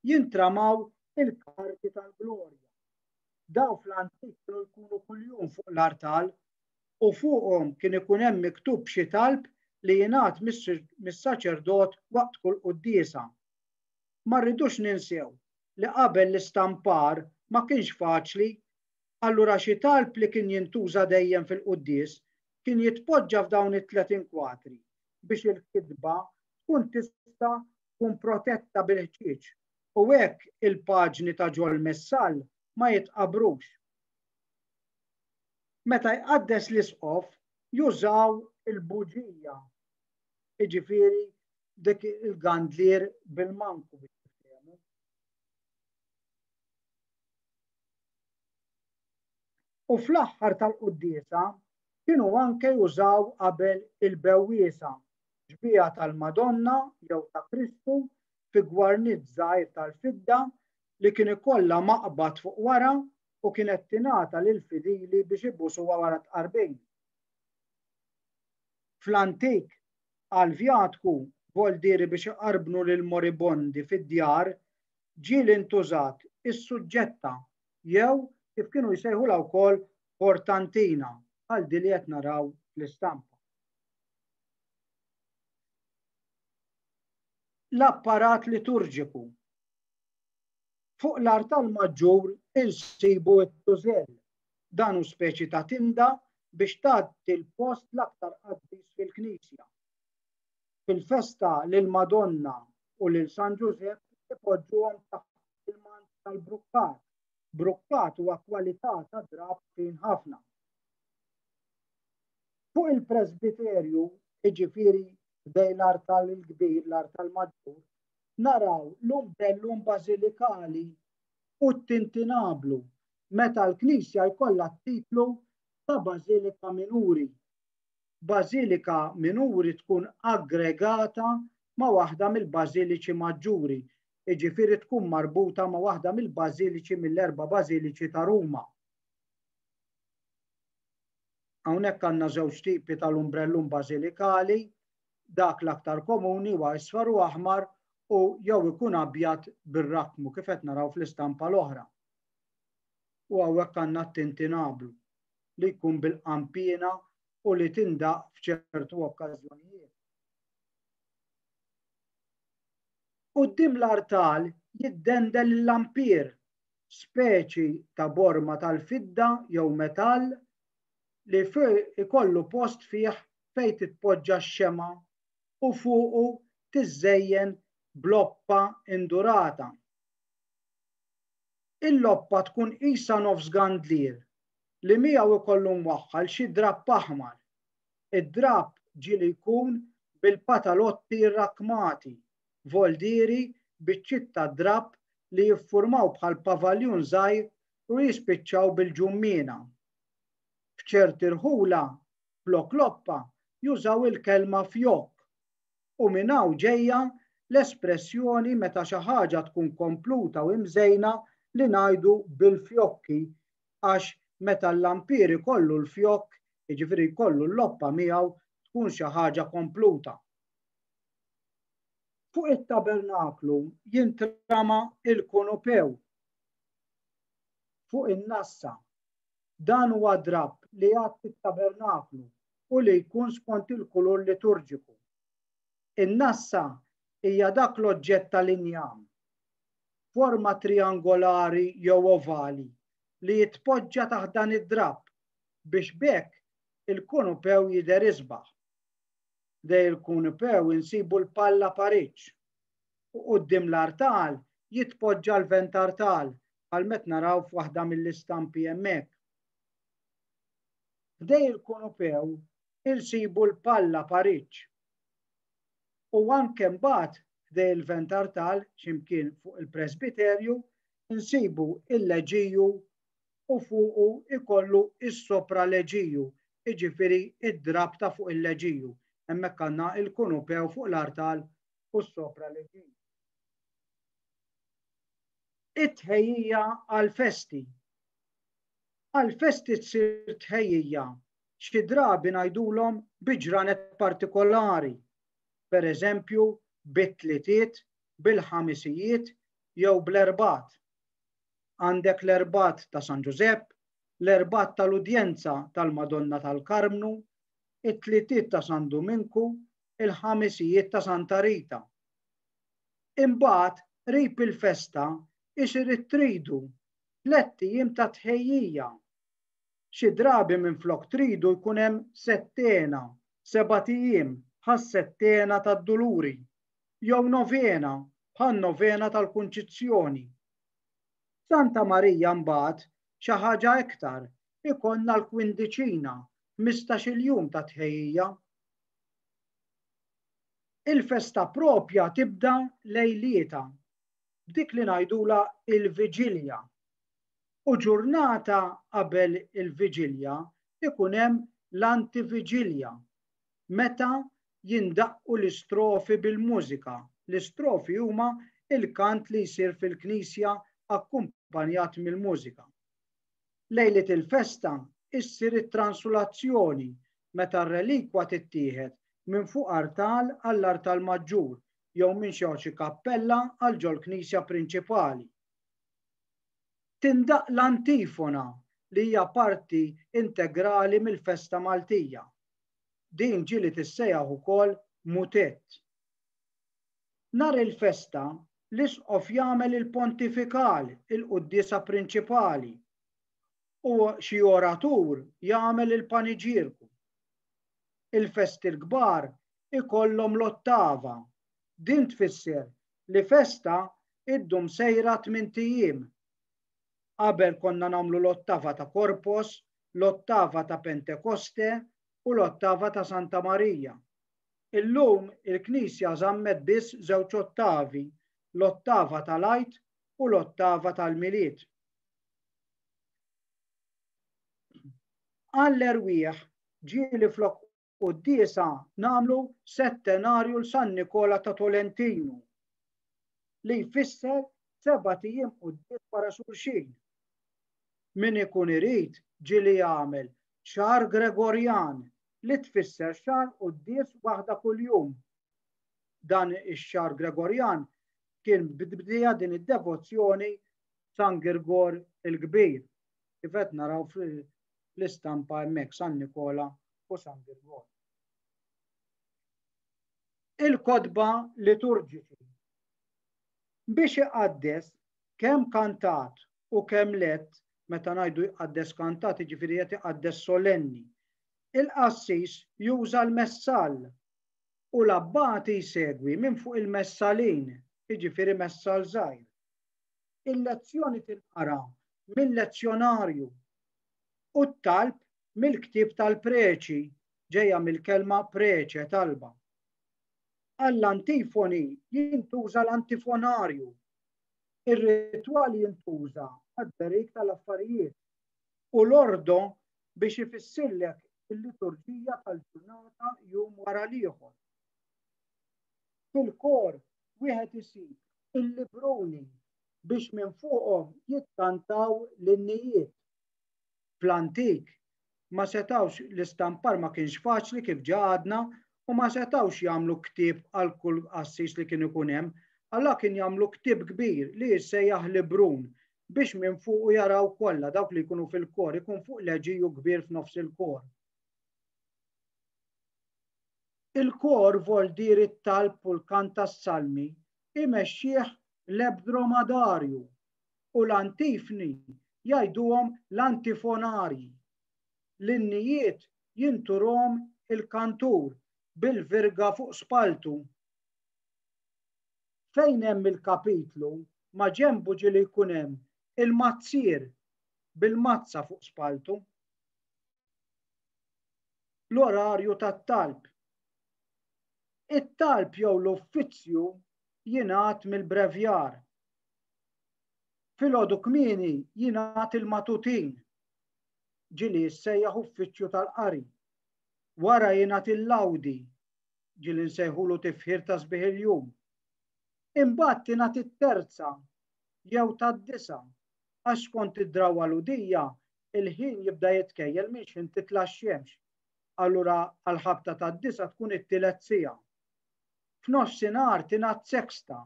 jintramaw il-karti tal-glorja. Daw fl-antik kienu jkunu kuljum fuq l-artal u fuqhom kien ikun hemm miktub xi talb li jingħat mis-saċerdot waqt kull quddiesa. Ma rridux ninsew li qabel l-istampar ma kienx faċli, allura xi talb li kien jintuża dejjem fil-quddies kien jitpoġġa f'dawn it-tlet inkwadri biex il-kitba tkun tista' tkun protetta bil-ħġieġ u hekk il-paġni ta' ġol messall ma jitqabrux. Meta jqaddes l-isqof jużaw il-buġija, jiġifieri dik il-gandlier bil-manku biex tifhemu. U fl-aħħar tal-quddiesa kienu anke jużaw qabel il-bewwiesa, ġbija tal-Madonna jew ta' Kristu fi gwarniet żgħir tal-fidda li kien ikollha maqbad fuq wara u kienet tingħata lill-fidili biex ibusuha wara tqarbin. Fl-antik għal-vjatku voldieri biex iqarbnu lil moribondi fid-djar ġiel intużat is-suġġetta jew kif kienu jsejħulha wkoll portantina għal din li qed naraw fl-istampa. L-apparat liturġiku. Fuq l-artal maġġur insibu t-tużell. Dan hu speċi ta' tinda biex tagħti l-post l-aktar qaddis fil-Knisja. Fil-festa lil Madonna u lil San Giuseppe ipoġġuhom taħt il-mant tal-brukkat. Brukkat huwa kwalità ta' drab fin ħafna. Fuq il-presbiterju, jiġifieri bdej l-artal il-kbir, l-artal maġġur, naraw l-umbellum bażilikali u t-tintinablu meta l-Knisja jkollha t-titlu ta' Bażilika Minuri. Bażilika Minuri tkun aggregata ma' waħda mill-Bażiliċi Maġġuri, jiġifieri tkun marbuta ma' waħda mill-Bażiliċi mill-erba' Bażiliċi ta' Ruma. Hawnhekk għandna żewġ tipi tal-umbrellum bażilikali, dak l-aktar komuni huwa isfar u aħmar u jew ikun abjad bir-rakmu kif qed naraw fl-istampa l-oħra. U hawnhekk għandna t-tintinablu li jkun bil-qampina u li tindaq f'ċertu okkażjonijiet. Quddiem l-artal jiddendel l-lampier, speċi ta' borma tal-fidda jew metall li ikollu post fih fejn titpoġġa x-xema u fuqu tiżżejjen bloppa indurata. Il-loppa tkun qisha nofs gandlier li miegħu ikollu mwaħħal xi drapp aħmar. Id-drapp ġieli jkun bil-patalotti rrakmati, voldieri biċċiet ta' drapp li jiffurmaw bħal pavaljun żgħir u jispiċċaw bil-ġummina. F'ċerti rħula flok loppa jużaw il-kelma fjokk u minn hawn ġejja l-espressjoni meta xi ħaġa tkun kompluta u imżejna li ngħidu bil-fjokki għax meta l-lampier ikollu l-fjokk, jiġifieri jkollu l-loppa miegħu tkun xi ħaġa kompluta. Fuq it-tabernaklu jintrama il-kunupew. Fuq in-nassa dan huwa drapp li għad fit-tabernaklu u li jkun skont il-kulur liturġiku. In-nassa hija dak l-oġġett tal-injam, forma triangolari jew ovali li jitpoġġa taħt dan id-drapp biex bekk il-kunupew jidher isbaħ. Dej il-kunupew insibu l-palla pariċ u quddiem l-artal jitpoġġa l-vent artal bħal meta naraw f'waħda mill-istampi hemmhekk. F'dej il-kunupew insibu l-palla pariċ u anke mbagħad f'dej il-vent artal x'imkien fuq il-presbiterju insibu il-leġiju u fuqu ikollu is-sopraleġiju, jiġifieri id-drapp ta' fuq il-leġiju. Hemmhekk għandna il-kunupew fuq l-artal u s-sopraleġiju. It-tħejjija għall-festi. Għall-festi tsir tħejjija xi drabi ngħidulhom bi ġranet partikolari, pereżempju bit-tlietiet, bil-ħamisijiet jew bl-erbat. Għandek l-erbat ta' San Giusepp, l-erbat tal-udjenza tal-Madonna tal-Karmnu, it-tlietiet ta' San Dominku, il-ħamisijiet ta' Santa Rita. Imbagħad rib il-festa isir ittridu 3 ijiem ta' tħejjija. Xi drabi minflok tridu jkun hemm settena, 7 ijiem ħas-settena tad-Duluri, jew novena bħan-novena tal-Kunċizzjoni. Santa Marija mbagħad xi ħaġa iktar, ikollna l-kwindiċina 15-il jum ta' tħejjija. Il-festa propja tibda lejlieta b'dik li ngħidula il-Viġilja. U ġurnata qabel il-Viġilja ikun hemm l-Antiviġilja, meta jindaqqu l-istrofi bil-mużika. L-istrofi huma il-kant li jsir fil-Knisja akkumpanjat mill-mużika. Lejlet il-festa issir it-transulazzjoni meta r-relikwa tittieħed minn fuq artal għall-artal maġġur jew minn xi kappella għal ġol Knisja prinċipali. Tindaq l-antifona li hija parti integrali mill-festa Maltija. Din ġieli tissejjaħ ukoll mutett. Nhar il-festa l-isqof jagħmel il-pontifikal, il-quddiesa prinċipali, u xi oratur jagħmel il-paniġierku. Il-festi l-kbar ikollhom l-ottava. Din tfisser li festa iddum sejra 8 ijiem. Qabel konna nagħmlu l-ottava ta' Korpos, l-ottava ta' Pentekoste u l-ottava ta' Santa Marija. Illum il-Knisja żammet biss 2 ottavi, l-ottava tal-Għid u l-ottava tal-Milied. Għall-erwieħ ġieli flok quddiesa nagħmlu settenarju l San Nikola ta' Tolentino li jfisser 7 ijiem quddies wara xulxin. Min ikun irid ġieli jagħmel xahar Gregorjan li tfisser xahar quddies waħda kuljum. Dan ix-xahar Gregorjan kien bidbdija din id-devozzjoni San Girgor il-Kbir. Kif qed naraw fl-istampa hemmhekk San Nikola u San Girgor. Il-kotba liturġiċi biex iqaddes kemm kantat u kemm lett, meta ngħidu jqaddes kantat jiġifieri qed iqaddes solenni. Il-qassis juża l-messall u l-abbati jsegwi minn fuq il-messalin, jiġifieri messal żgħir. Il-lezzjoni tinqara mill-lezzjonarju u t-talb mill-ktieb tal-preċi ġejja mill-kelma preċe talba. Għall-antifoni jintuża l-antifonarju. Ir-ritwal jintuża għad-derik tal-affarijiet u l-ordo biex ifissirlek il-liturġija tal-ġurnata jum wara l-ieħor. Fil-kor wieħed isib il-libruni biex minn fuqhom jitkantaw l-innijiet. Fl-antik ma setawx l-istampar ma kienx faċli kif ġadna u ma setawx jagħmlu ktieb għal kull qassis li kien ikun hemm, alla kien jagħmlu ktieb kbir li jissejjaħ librun biex minn fuq jaraw kollha dawk li jkunu fil-kor ikun fuq leġiju kbir f'nofs il-kor. Il-kor voldir it-talb u l-kant tas-salmi imexxih l-ebdromadarju u l-antifni jgħiduhom l-antifonari. L-innijiet jinturhom il-kantur bil-virga fuq spaltu. Fejn hemm il-kapitlu ma ġenbu ġieli jkun hemm il-mazzier bil-mazza fuq spaltu. L-orarju tat-talb. It-talb jew l-uffizzju jingħat mill-brevjar. Filgħodu kmieni jingħat il-matutin. Ġieli jsejjaħ uffiċċju tal-qari. Wara jingħat il-lawdi. Ġieli nsejħulu tifħir ta' sbieħ il-jum. Imbagħad tingħat it-terza jew tad-disa għax kont id-drawwa l-udija il-ħin jibda jitkejjel minn xejn titla' x-xemx. Allura għall-ħabta tad-disa tkun it-tielet siegħa. F'nofsinhar tingħat seksta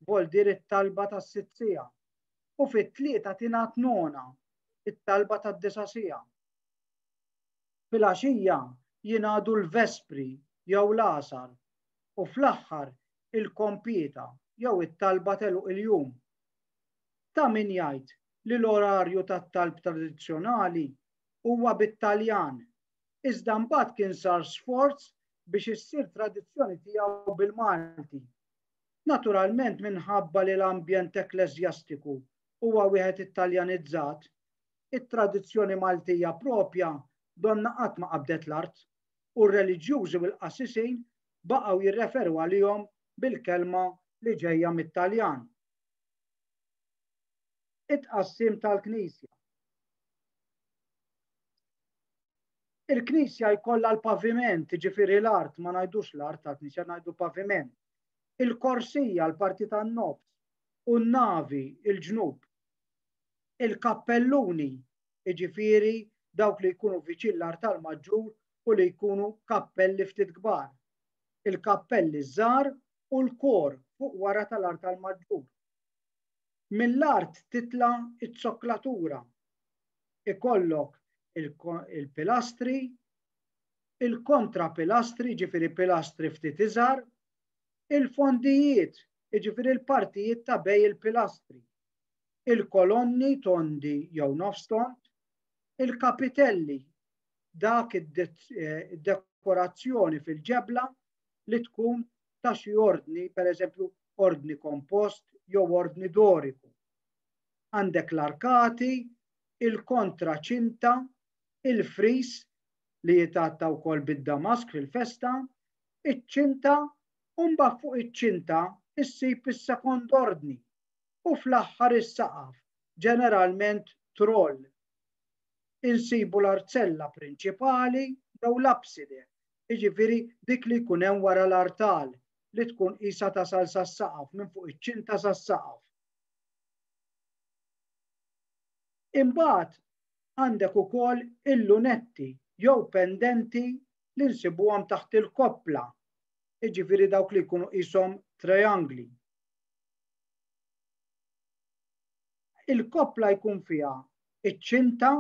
voldir it-talba tas-sitt siegħa u fit-tlieta tingħat nona it-talba tad-disa siegħa. Fil-għaxija jingħadu l-vespri jew l-għasar u fl-aħħar il-kompita jew it-talba teluq il-jum. Ta' min jgħid li l-orarju tat-talb tradizzjonali huwa bit-Taljan, iżda mbagħad kien sar sforz biex issir tradizzjoni tiegħu bil-Malti. Naturalment minħabba li l-ambjent ekklesjastiku huwa wieħed Ittaljanizzat, it-tradizzjoni Maltija propja donna qatt ma qabdet l-art u r-reliġjużi u l-qassisin baqgħu jirreferu għalihom bil-kelma li ġejja mit-Taljan. It-qassim tal-Knisja. Il-Knisja jkollha l-paviment, ġifieri l-art, ma ngħidux l-art tal-Knisja ngħidu paviment. Il-korsija, l-parti tan-nofs, u n-navi, il-ġnub. Il-kappelluni, ġifieri dawk li jkunu viċin l-art tal-Maġġur u li jkunu kappelli ftit kbar. Il-kappelli żgħar u l-kor fuq wara tal-art tal-Maġġur. Mill-art titla' it-soklatura. Ikollok il-pilastri, il-kontrapilastri, ġifieri pilastri ftit iżgħar, il-fondijiet, ġifieri l-partijiet ta' bej il-pilastri, il-kolonni tondi jew nofstont, il-kapitelli, dak id-dekorazzjoni fil-ġebla li tkun ta' xi ordni, pereżempju ordni kompost jew ordni doriku. Għandek l-arkati, il-kontraċinta, il-fris li jitatta wkoll bid-damask fil-festa, iċ-ċinta u mbagħad fuq iċ-ċinta issib is-sekond ordni u fl-aħħar is-saqaf, ġeneralment troll. Insibu l-arzella prinċipali jew l-abside, jiġifieri dik li jkun hemm wara l-artal li tkun qisha tasal sas-saqaf minn fuq iċ-ċinta sas-saqaf. Imbagħad għandek ukoll il-lunetti jew pendenti li nsibuhom taħt il-koppla, jiġifieri dawk li jkunu qishom triangli. il-koppla jkun fiha iċ-ċinta,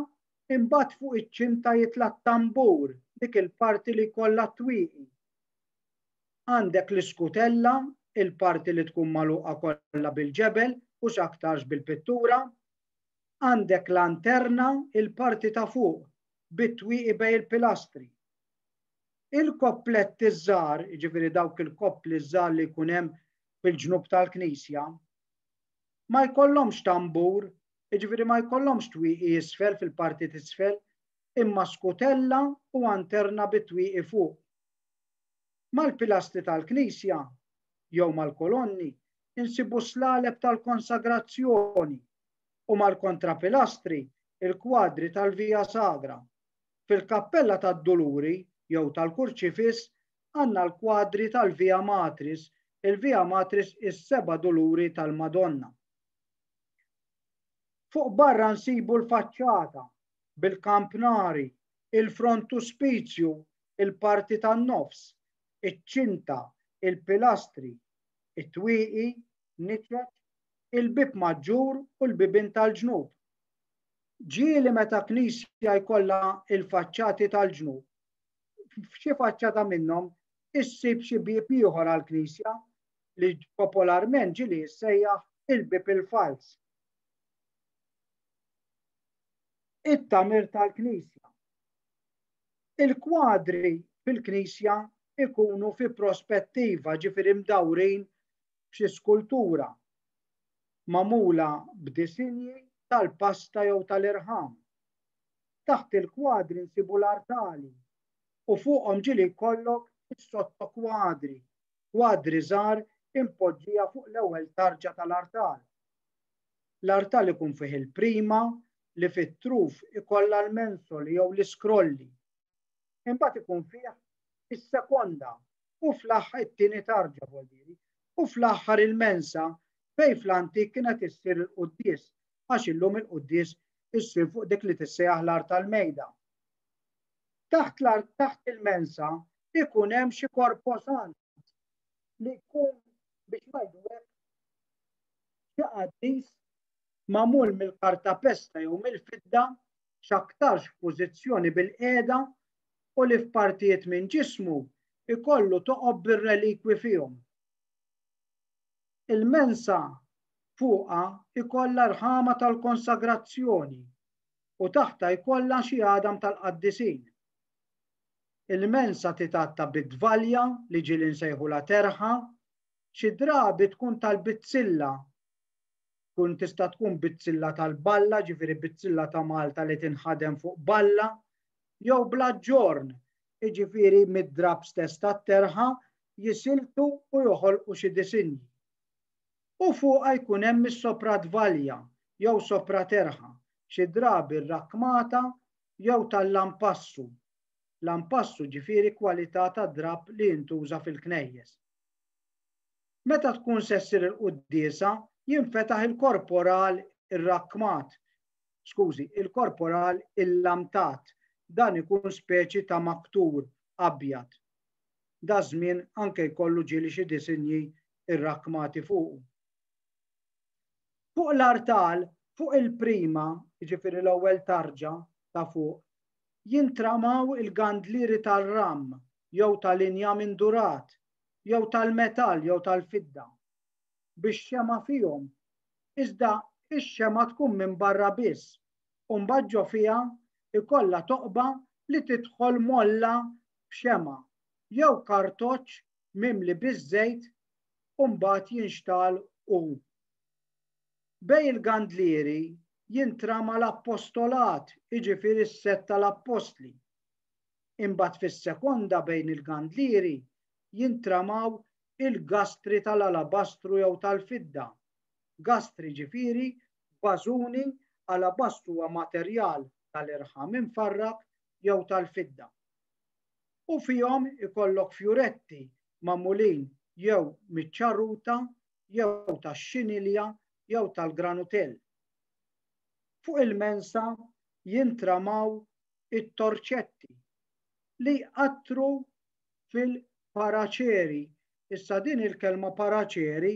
imbagħad fuq iċ-ċinta jitla' tambur, dik il-parti li jkollha twieqi. Għandek l-iskutella, il-parti li tkun magħluqa kollha bil-ġebel u x'aktarx bil-pittura. Għandek lanterna, il-parti ta' fuq bit-twieqi bejn il-pilastri. Il-koppletti żgħar, jiġifieri dawk il-koppli żgħar li jkun hemm fil-ġnub tal-Knisja, ma jkollhomx tambur, jiġifieri ma jkollhomx twieqi isfel fil-parti t'isfel, imma skutella u lanterna bit-twieqi fuq. Mal-pilastri tal-Knisja jew mal-kolonni insibu slaleb tal-konsagrazzjoni u mal-kontrapilastri il-kwadri tal-Via Sagra. Fil-kappella tad-Duluri jew tal-Kurċifiss għandna l-kwadri tal-Via Matris, il-Via Matris is-seba' Duluri tal-Madonna. Fuq barra nsibu l-faċċata bil-kampnari, il-frontuspizju, il-parti tan-nofs, iċ-ċinta, il-pilastri, it-twieqi, niċċet, il-bib maġġur u l-bibien tal-ġnub. Ġieli meta knisja jkollha il-faċċati tal-ġnub. F'xi faċċata minnhom issib xi bieb ieħor għall-Knisja li popolarment ġieli jissejjaħ il-bib il-fals. It-tamir tal-Knisja. Il-kwadri fil-Knisja ikunu fi prospettiva, ġifieri mdawrin b'xi skultura magħmula b'disinji tal-pasta jew tal-irħam. Taħt il-kwadri nsibu l-artali u fuqhom ġieli jkollok is-sottokwadri, kwadri żgħar impoġġija fuq l-ewwel tarġa tal-artal. L-artal ikun fih il-prima li fit-truf ikollha l-mensoli jew l-iskrolli. Imbagħad ikun fih is-sekonda u fl-aħħar it-tieni tarġa u fl-aħħar il-mensa fejn fl-antik kienet issir il-quddies għax illum il-quddies issir fuq dik li tissejjaħ l-art tal-mejda. Taħt il-mensa ikun hemm xi korposant li jkun biex ngħidu hekk xi qaddis magħmul mill-kartapesta jew mill-fidda x'aktarx f'pożizzjoni bil-qiegħda u li f'partijiet minn ġismu ikollu toqob bir-relikwi fihom. Il-mensa fuqha ikollha rħama tal-konsagrazzjoni u taħta jkollha xi għadam tal-qaddisin. Il-mensa titatta bid-dvalja li ġieli nsejħula terħa, xi drabi tkun tal-bizzilla, tkun tista' tkun bizzilla tal-balla, ġifieri bizzilla ta' Malta li tinħadem fuq balla, jew blaġġorn, jiġifieri mid-drab stess tat-terħa jisiltu u joħolqu xi disinji. U fuqha jkun hemm is-sopradvalja jew sopraterħa, xi drabi rrakkmata jew tal-lampassu. Lampassu ġifieri kwalità ta' drab li jintuża fil-knejjes. Meta tkun se ssir il-quddiesa, jinfetaħ il-korporal irrakkmat. Skużi, il-korporal illamtat. Dan ikun speċi ta' maktur abjad. Da żmien anke jkollu ġieli xi disinji irrakkmati fuqu. Fuq l-artal, fuq il-prima, jiġifieri l-ewwel tarġa ta' fuq, jintramaw il-gandlieri tal-ram, jew tal-injam indurat, jew tal-metall, jew tal-fidda. Biex xema fihom, iżda ix-xema tkun minn barra biss, u mbagħad ġo fiha ikollha toqba li tidħol molla b'xema, jew kartoċ mimli biż-żejt u mbagħad jinxtal u. Bejn il-gandlieri jintrama l-appostolat, jiġifieri s-sett tal-Apostli. Imbagħad fis-sekonda bejn il-gandlieri jintramaw il-gastri tal-alabastru jew tal-fidda. Gastri ġifieri bażuni alabastru huwa materjal tal-irħam infarrak jew tal-fidda. U fihom ikollok fjuretti magħmulin jew miċ-ċarruta, jew tax-xinilja, jew tal-granutell. Fuq il-mensa jintramaw it-torċetti li jqattru fil-paraċeri. Issa din il-kelma paraċeri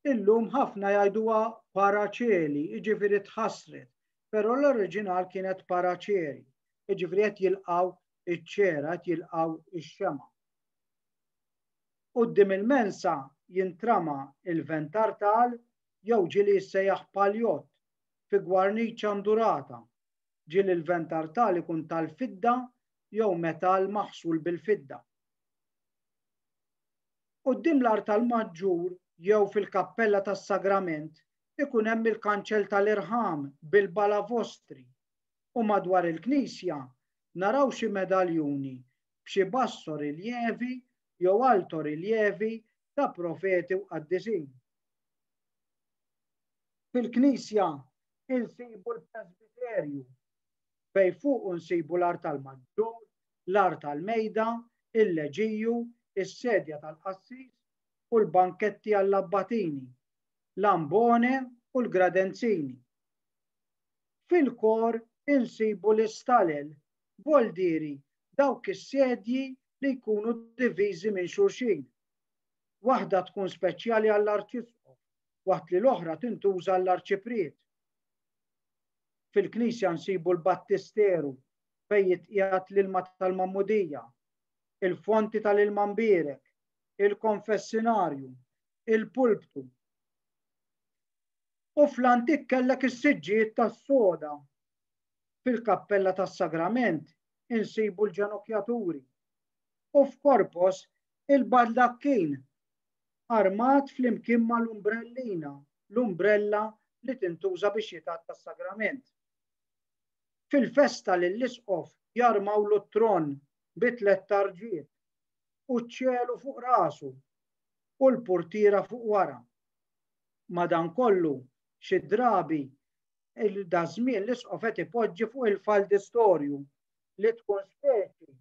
Illum ħafna jgħiduha paraċeli, jiġifieri tħassret, però l-oriġinal kienet paraċeri, jiġifieri qed jilqgħu iċ-ċera, qed jilqgħu ix-xema. Quddiem il-mensa jintrama il-ventartal jew ġieli jissejjaħ paljott fi gwarniċċa ndurata. Ġieli il-ventartal ikun tal-fidda jew metall maħsul bil-fidda. Quddiem l-art tal-maġġur jew fil-kappella tas-sagrament ikun hemm il-kanċell tal-irħam bil-balavostri u madwar il-knisja naraw xi medaljuni b'xi basso riljevi jew alto riljevi ta' profeti u qaddisin. Fil-knisja insibu l-presbiterju fejn fuq insibu l-art tal-maġġur, l-art tal-mejda, il-leġiju, is-sedja tal-qassis u l-banketti għall-abbatini, l-ambone u l-gradenzini. Fil-kor insibu l-istalel, boldiri, dawk is-sedji li jkunu diviżi minn xulxin. Waħda tkun speċjali għall-arċisqof, waqt li l-oħra tintuża għall-arċipriet. Fil-knisja nsibu l-battisteru fejn jitqiegħed l-ilma tal-Mammudija, il-fonti tal-ilma mbierek, il-konfessinarju, il-pulptu. U fl-antik kellek is-siġġijiet tas-soda. Fil-kappella tas-sagrament insibu l-ġenokjaturi. U f'korpos il-baldakkin armat flimkien mal-umbrellina, l-umbrella li tintuża biex jitgħat tas-sagrament. Fil-festa lill-isqof jarmaw l-tron bi-tlet tarġiet u ċ-ċelu fuq rasu u l-purtira fuq wara. Madankollu xi drabi il-dażmien l-isqof qed ipoġġi fuq il-faldistorju li tkun speċi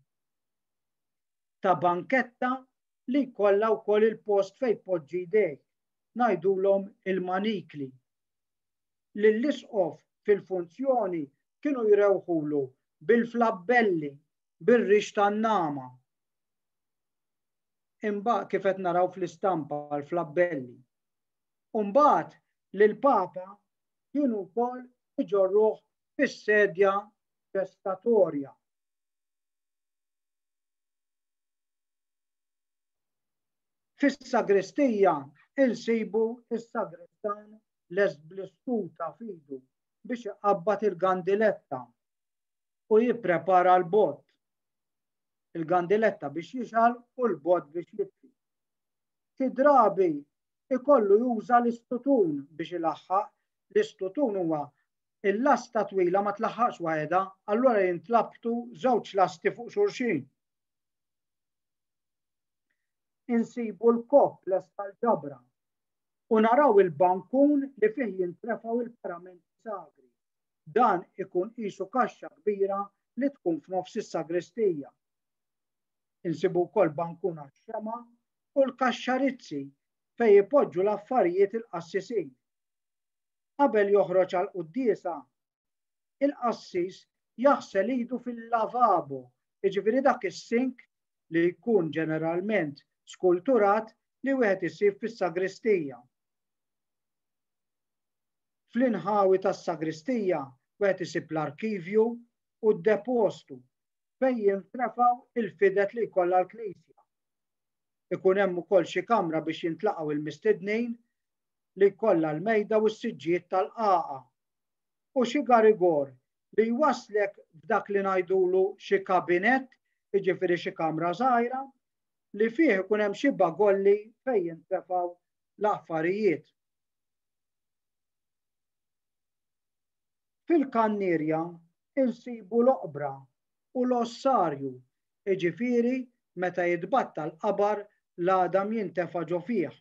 ta' banketta li jkollha wkoll il-post fejn poġġi jdejh, ngħidulhom il-manikli. Lill-isqof fil-funzjoni kienu jrewħulu bil-flabbelli, bir-rix tan-nama. Imbagħad kif qed naraw fl-istampa l-flabbelli. U mbagħad lill-Papa kienu wkoll iġorruh fis-sedja testatorja. Fis-sagristija insibu is-sagristan lest bl-istuta f'idu biex iqabbad il-gandiletta u jipprepara l-bott. Il-gandiletta biex jixal u l-bott biex jitfi. Xi drabi ikollu juża l-istutun biex ilaħħaq. L-istutun huwa il-lasta twila ma tlaħħaqx waħedha, allura jintlabtu żewġ lasti fuq xulxin. Insibu l-kopp lest tal-ġabra u naraw il-bankun li fih jintrefaw il-paramenti sagri. Dan ikun qisu kaxxa kbira li tkun f'nofs is-sagristija. Insibu wkoll bankun għax-xema u l-kaxxarizzi fejn jipoġġu l-affarijiet il-qassisin. Qabel joħroġ għall-quddiesa, il-qassis jaħsel idu fil-lavabo, jiġifieri dak is-sink li jkun ġeneralment skulturat li wieħed isib fis-sagristija. Fl-inħawi tas-sagristija wieħed isib l-arkivju u d-depostu fejn jintrefaw il-fidet li jkollha l-Knisja. Ikun hemm ukoll xi kamra biex jintlaqgħu il-mistednin li jkollha l-mejda u s-siġġiet tal-qaqa u xi garigor li jwasslek f'dak li ngħidulu xi kabinett, jiġifieri xi kamra żgħira, li fih ikun hemm xi bagolli fejn jintrefaw l-affarijiet. Fil-kannirja insibu l-oqbra u l-ossarju, jiġifieri meta jitbatta l-qabar l-adam jintefa' ġo fih.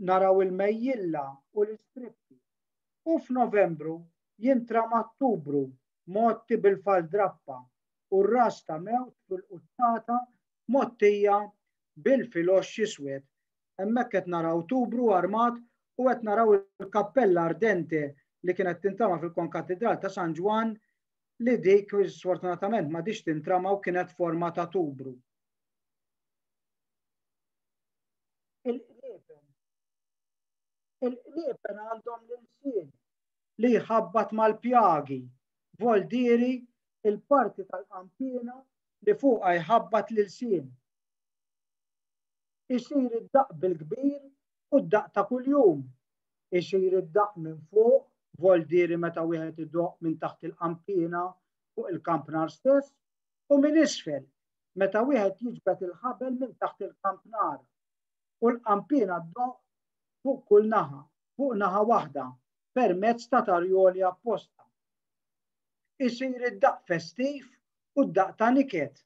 Naraw il-mejjilla u l-istrippi. U f'Novembru jintrama Ottubru motti bil-faldrappa u r-ras ta' mewt fil-quttata mottija bil-filox iswed. Hemmhekk qed naraw Ottubru armat u qed naraw il-kappella ardenti li kienet tintrama fil-konkatedral ta' San Ġwan li dik sfortunatament ma dix tintrama u kienet forma ta' Ottubru. Il-qriepen Il-qniepen għandhom l-insien li jħabbat mal-pjagi, voldiri il-parti tal-qampina li fuqha jħabbat l-insien. Isir id-daq bil-kbir u d-daq ta' kuljum. Isir id-daq minn fuq, voldiri meta wieħed idoq minn taħt il-qampina fuq il-kampnar stess, u minn isfel meta wieħed jiġbed il-ħabel minn taħt il-kampnar. U l-qampina ddoq fuq kull naħa, fuq naħa waħda, permezz ta' tarjoli apposta. Isir id-daq festiv u d-daq ta' niket.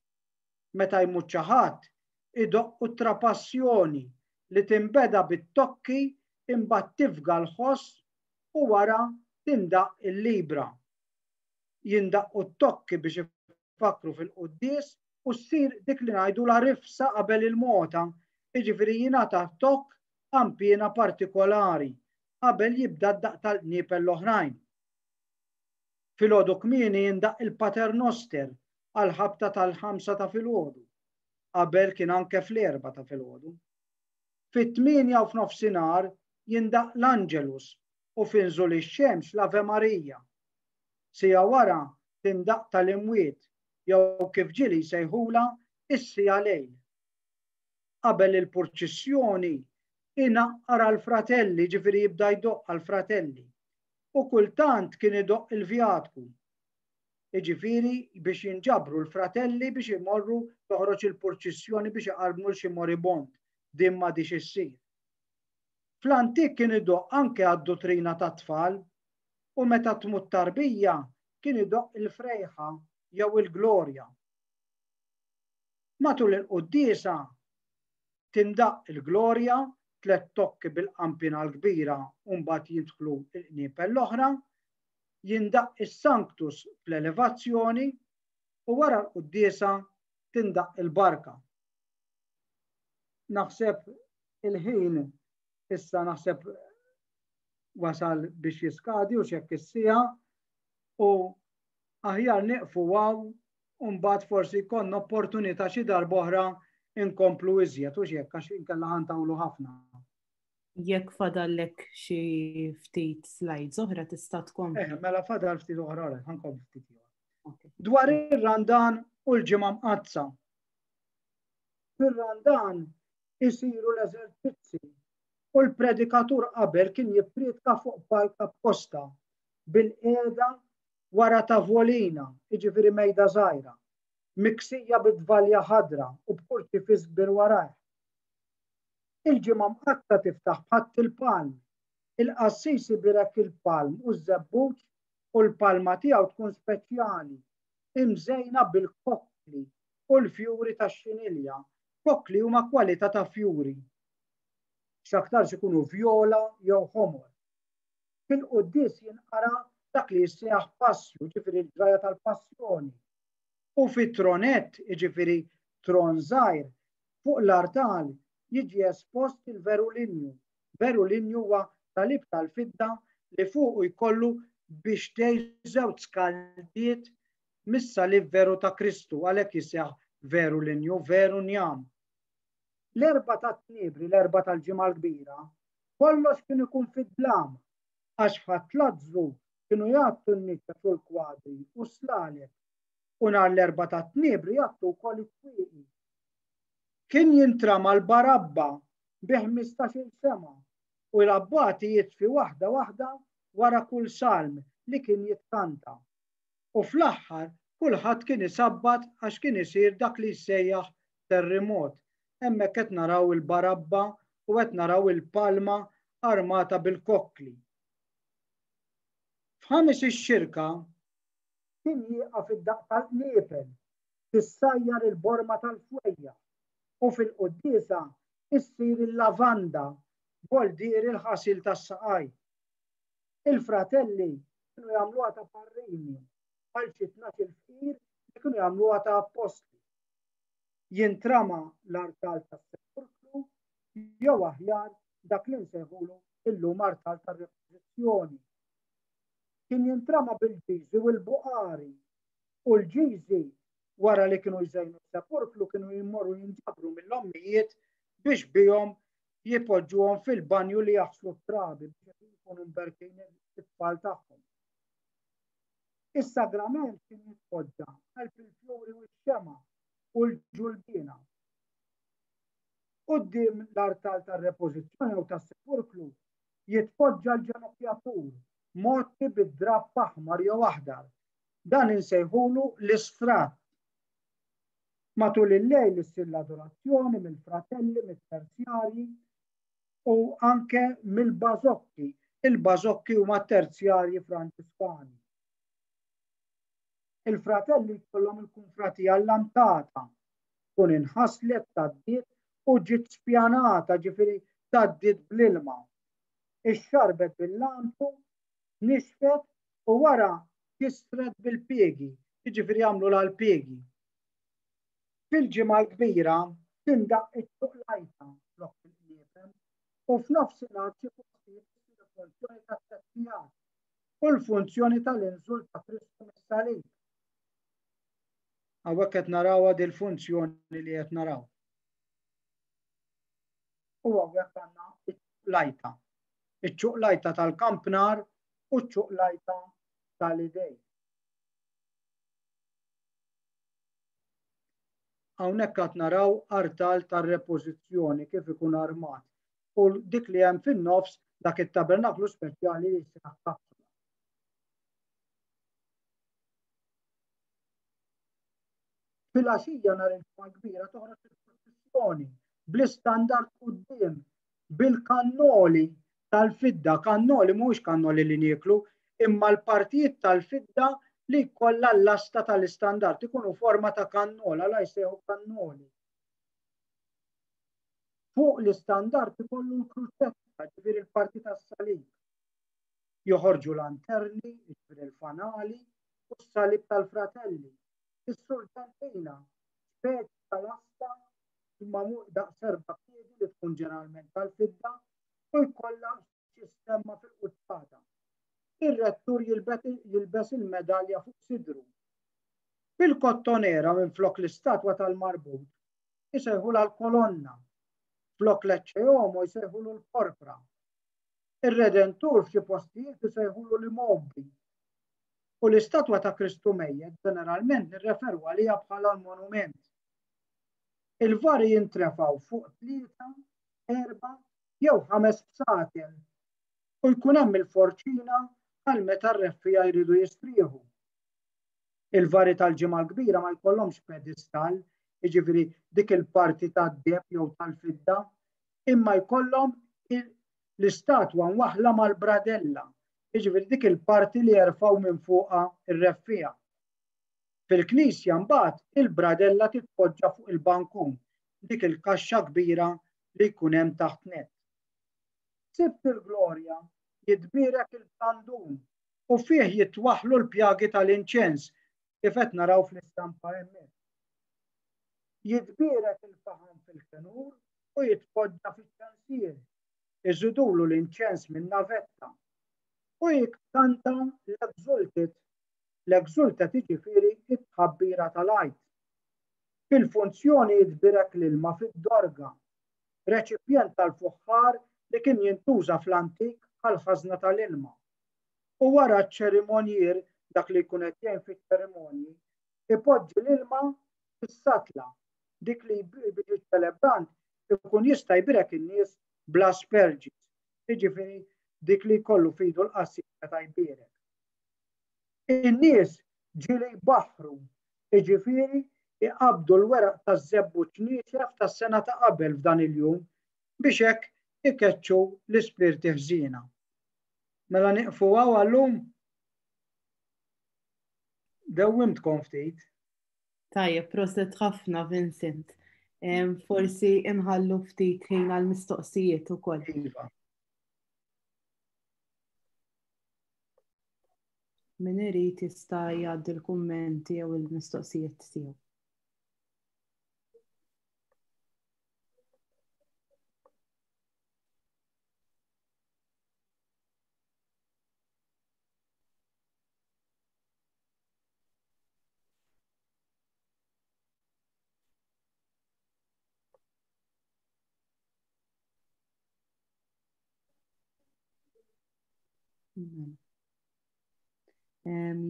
Meta jmut xi ħadd idoqqu trapassjoni li timbeda bit-tokki imbagħad tifga l-ħoss u wara tindaq il-libra. Jindaqqu t-tokki biex ifakru fil-quddies u ssir dik li ngħidula rifsa qabel il-mota, jiġifieri jingħata tokk qampina partikolari qabel jibda d-daq tal-qniepen l-oħrajn. Filgħodu kmieni jindaq il-paternoster għal ħabta tal-5 ta' filgħodu. Qabel kien anke fl-4 ta' filgħodu. Fit-8 u f'nofsinhar jindaq l-Angelus u finżul ix-xemx l-Ave Marija. Sija wara tindaq tal-imwiet jew kif ġieli jsejħula is-sija lejl. Qabel il-purċissjoni inaqqar għall-fratelli, ġifieri jibda jdoqq għall-fratelli. U kultant kien idoqq il-vjatku. Jiġifieri biex jinġabru l-fratelli biex imorru toħroġ il-purċissjoni biex iqarbnu xi moribond din m'għadix issir. Fl-antik kien idoqq anke għad-dottrina tat-tfal u meta tmut tarbija kien idoqq il-frejħa jew il-glorja. Matul il-quddiesa tindaq il-glorja, 3 tokki bil-qampina l-kbira u mbagħad jidħlu l-qniepen l-oħra, jindaq is-sanctus fl-elevazzjoni u wara l-quddiesa tindaq il-barka. Naħseb il-ħin issa naħseb wasal biex jiskadi u xekk is-sija u aħjar nieqfu waw u mbagħad forsi jkollna opportunità xi darba oħra inkomplu iżjed u x'hekk għax inkella ħantawlu ħafna. Jekk fadallek xi ftit slides oħra tista' tkompli. Mela fadal ftit oħra ħankompli ftit ieħor. Dwar ir-randan u l-ġimgħa mqazza. Fir-randan isiru l-eżerċizzi u l-predikatur qabel kien jippredika fuq palka apposta bil-qiegħda wara tavolina, jiġifieri mejda żgħira, miksija bid-dvalja ħadra u b'kurti fisbir warajh. Il-ġimgħa mqazza tiftaħ bħatt il-palm. Il-qassis ibirek il-palm u żebbuġ u l-palma tiegħu tkun speċjali, imżejna bil-kokkli u l-fjuri tax-xinilja. Kokkli huma kwalità ta' fjuri. X'aktarx ikunu vjola jew ħomor. Fil-quddies jinqara dak li jissejjaħ passju, ġifieri l-ġraja tal-passjoni. U fit-tronett, jiġifieri tron żgħir, fuq l-artal jiġi espost il-verulinju. Verulinju huwa talib tal-fidda li fuqu jkollu biex tgħid żewġ skaldiet mis-salib veru ta' Kristu, għalhekk jissejjaħ verulinju, veru njam. L-4 tat-tniebri, l-4 tal-ġimgħa l-kbira, kollox kien ikun fid-dlam għax ħadd-tlażżu kienu jagħtu n-nitta fil-kwadri u slalek u nhar l-4 tat-tniebri jagħtu wkoll it-twieqi. Kien jintrama l-barabba bi 15-il sema u l-abbati jitfi waħda waħda wara kull salm li kien jitkanta. U fl-aħħar kulħadd kien isabbat għax kien isir dak li jsejjaħ terremot. Hemmhekk qed naraw il-barabba u qed naraw il-palma armata bil-kokkli. F'ħames ix-xirka kien jieqaf id-daq tal-qniepen, tissajjar il-borma tal-fwejja u fil-quddiesa issir il-lavanda boldir il-ħasil tas-saqaj. Il-fratelli kienu jagħmluha ta' parrini għal xi 12 fqir li kienu jagħmluha ta' apostli. Jintrama l-artal tas-sepolkru jew aħjar dak li nsejħulu illum artal tar-repożizzjoni. Kien jintrama bil-ġiżi u l-buqari u l-ġiżi wara li kienu jżejnu s-sepolkru kienu jmorru jinġabru mill-ommijiet biex bihom jipoġġuhom fil-banju li jaħslu trabi biex jkunu mberkin it-tfal tagħhom. Is-sagrament kien jitpoġġa ħalf il-fjuri u x-xema u l-ġulbina. Quddiem l-artal tar-repożizzjoni u tas-sepulkru jitpoġġa l-ġenokjatur morti bid-drapp aħmar jew aħdar. Dan insejħulu l-istrat. Matul il-lejl issir l-adorazzjoni mill-fratelli, mit-terzjarji u anke mill-bażokki. Il-bażokki huma terzjarji Franċiskani. Il-fratelli jkollhom il-kunfratija llantata tkun inħasslet tad-diet u ġiet spjanata ġifieri tad-diet bl-ilma. Ix-xarbet bil-lampu nixfet u wara kisret bil-piegi, jiġifieri jagħmlu l-piegi. Fil-ġimgħa l-kbira tindaq iċ-ċuqlajta flok il-qiegħed u f'nofsinhar xi postijiet il-funzjoni tat-tettijat u l-funzjoni tal-inżul ta' Kristu mis-salib. Hawnhekk qed naraw il-funzjoni li qed naraw. U hawnhekk għandna iċ-ċuqlajta. Iċ-ċuqlajta tal-kampnar u ċ-ċuqlajta tal-idej. Hawnhekk qed naraw artal tar-repożizzjoni kif ikun armat. U dik li hemm fin-nofs dak it-tabernaklu speċjali li jsir kapsula. Fil-għaxija nhar il-ġimgħa kbira toħroġ il-proċessjoni bl-istandard quddiem bil-kannoli tal-fidda. Kannoli mhuwiex kannoli li nieklu, imma l-partijiet tal-fidda li jkollha l-asta tal-istandard ikunu forma ta' kannola la jsejħu kannoli. Fuq l-istandard ikollu l-kruċetta, ġifieri l-parti tas-salib. Joħorġu lanterni, ġifieri l-fanali u s-salib tal-fratelli. Is-sultantina speċi tal-asta imma daqs erba' piedi li tkun ġeneralment tal-fidda u jkollha sistema fil-quċċata. Ir-rettur jilbes il-medalja fuq sidru. Fil-kottonera minflok l-istatwa tal-marbut jsejħulha l-kolonna. Flok l-eċċejomo jsejħulu l-porpra. Ir-redentur f'xi postijiet isejħulu l-immobbi. U l-istatwa ta' Kristu mejjed ġeneralment nirreferu għaliha bħala l-monument. Il-vari jintrefgħu fuq 3, 4 jew 5 bsatel u jkun hemm il-forċina għal meta r-reffija jridu jistrieħu. Il-vari tal-ġimgħa l-kbira ma jkollhomx pedestal, jiġifieri dik il-parti tad-deb jew tal-fidda, imma jkollhom l-istatwa mwaħħla mal-bradella. Jiġifieri dik il-parti li jerfgħu minn fuqha ir-reffija. Fil-Knisja mbagħad il-bradella titpoġġa fuq il-bankun, dik il-kaxxa kbira li jkun hemm taħt nett. Sibt il-glorja jitbierek il-tandun u fih jitwaħħlu l-pjagi tal-inċens kif qed naraw fl-istampa hemmhekk. Jitbierek il-faħam fil-kenur u jitpoġġa fiċ-ċansier. Iżidulu l-inċens minn navetta. U jikkanta l-exultet. L-exultet jiġifieri it-tħabbira tal-għajt. Fil-funzjoni jitbierek l-ilma fid-dorga, reċipjent tal-fuħħar li kien jintuża fl-antik għal-ħażna tal-ilma. U wara ċ-ċerimonjier dak li jkun qed jgħin fiċ-ċerimonji, ipoġġi l-ilma fis-satla. Dik li biex iċ-ċelebrant ikun jista' jbierek in-nies bla asperġis. Jiġifieri dik li jkollu f'idu l-qassi meta jbierek. In-nies ġieli jbaħħru, jiġifieri iqabdu l-weraq taż-żebbuġ nieċef tas-sena ta' qabel f'dan il-jum biex hekk ikeċċu l-ispirti ħżiena. Mela nieqfu hawn għallum? Dewwimtkom ftit. Tajjeb, proset ħafna Vincent. Forsi inħallu ftit ħin għall-mistoqsijiet ukoll. Min irid jista' jgħaddi l-kummenti jew il-mistoqsijiet tiegħu.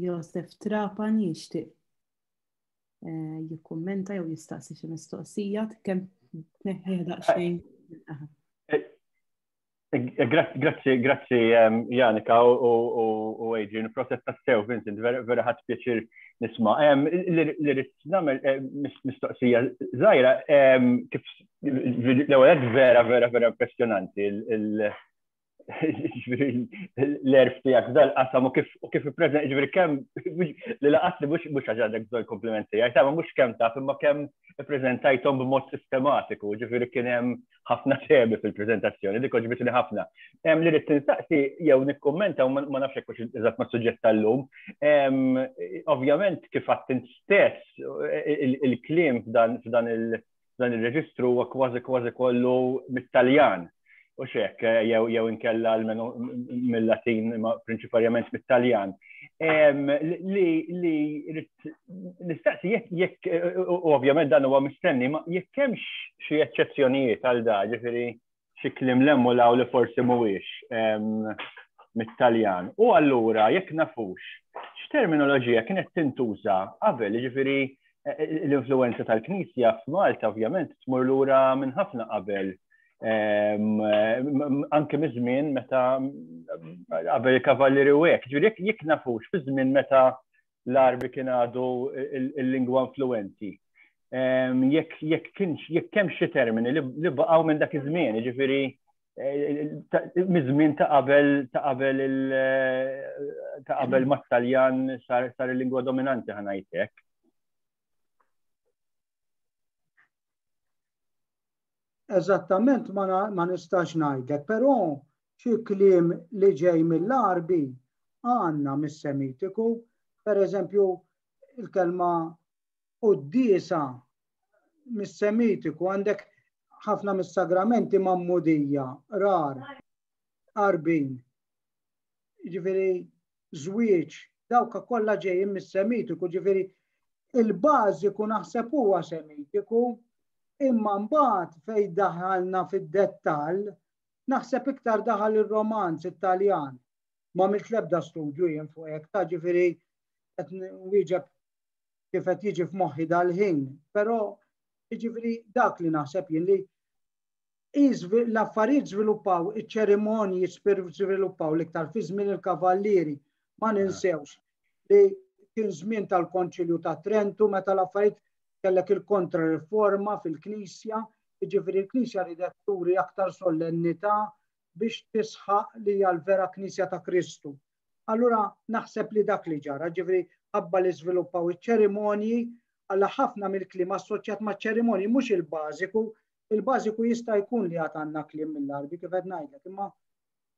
Josef Trapan jixtieq jikkummenta jew jistaqsi xi mistoqsija kemm tneħħi daqsxejn. Grazzi Janika u Adrian, il-proċess tas-sew, Vincent, vera ħadd pjaċir nisma'. Li rrid nagħmel mistoqsija żgħira kif l-ewwel vera impressjonanti l-erf tiegħek dal-qasam u kif ippreżent ġifieri kemm li laqatli mhux ħaġa bżonn komplimenti tiegħi, ma mhux kemm taf imma kemm ippreżentajthom b'mod sistematiku, ġifieri kien hemm ħafna temi fil-preżentazzjoni, dik oġbitni ħafna. Li rrid tinstaqsi jew nikkummenta u ma nafx hekk mhux eżatt mas-suġġett tal-lum. Ovvjament kif qatt int stess il-kliem f'dan il-reġistru huwa kważi kollu mit-Taljan. U xek, jew inkella mill-Latin, prinċipalment mit-Taljan. Li nistaqsi jekk, ovvjament dan huwa mistenni, ma jekk hemmx xi eċċezzjonijiet għal da, ġifieri xi kliem lemmu law li forsi mhuwiex mit-Taljan. U allura jekk nafux x'terminoloġija kienet tintuża qabel, ġifieri l-influenza tal-Knisja f'Malta ovvjament tmur lura minn ħafna qabel. Anke miż-żmien meta qabel il-kavallieri u hekk. Ġifieri jekk nafux fi żmien meta l-Arbi kien għadu il-lingwa influenti. Jekk hemm xi termini li baqgħu minn dak iż-żmien, jiġifieri miż-żmien ta' qabel mat-Taljan sar il-lingwa dominanti ħanajt hekk. Eżattament ma nistax ngħidlek, però xi kliem li ġej mill-Arbi għandna mis-Semitiku, pereżempju il-kelma quddiesa mis-Semitiku għandek ħafna mis-sagramenti mammudija, rar, qarbin, ġifieri żwieġ, dawk kollha ġejjin mis-Semitiku, ġifieri il-bażiku naħseb huwa Semitiku. Imma mbagħad fejn daħalna fid-dettall, naħseb iktar daħal ir-romanz It-Taljan. Ma għamilt l-ebda studju jien fuq hekk, ta' ġifieri qed nwieġeb kif qed jiġi f'moħħi dal-ħin, però jiġifieri dak li naħseb jien li l-affarijiet żviluppaw, iċ-ċerimonji żviluppaw l-iktar fi żmien il-kavallieri. Ma ninsewx li kien żmien tal-Konċilju ta' Trentu meta l-affarijiet kellek il-kontrariforma fil-Knisja, jiġifieri l-Knisja ridet turi aktar solennità biex tisħaq li hija l-vera Knisja ta' Kristu. Allura naħseb li dak li ġara, ġifieri ħabba li żviluppaw iċ-ċerimonji għal ħafna mill-kliem assoċjat maċ-ċerimonji mhux il-bażiku, il-bażiku jista' jkun li għad għandna kliem mill-Arbi kif qed ngħidlek, imma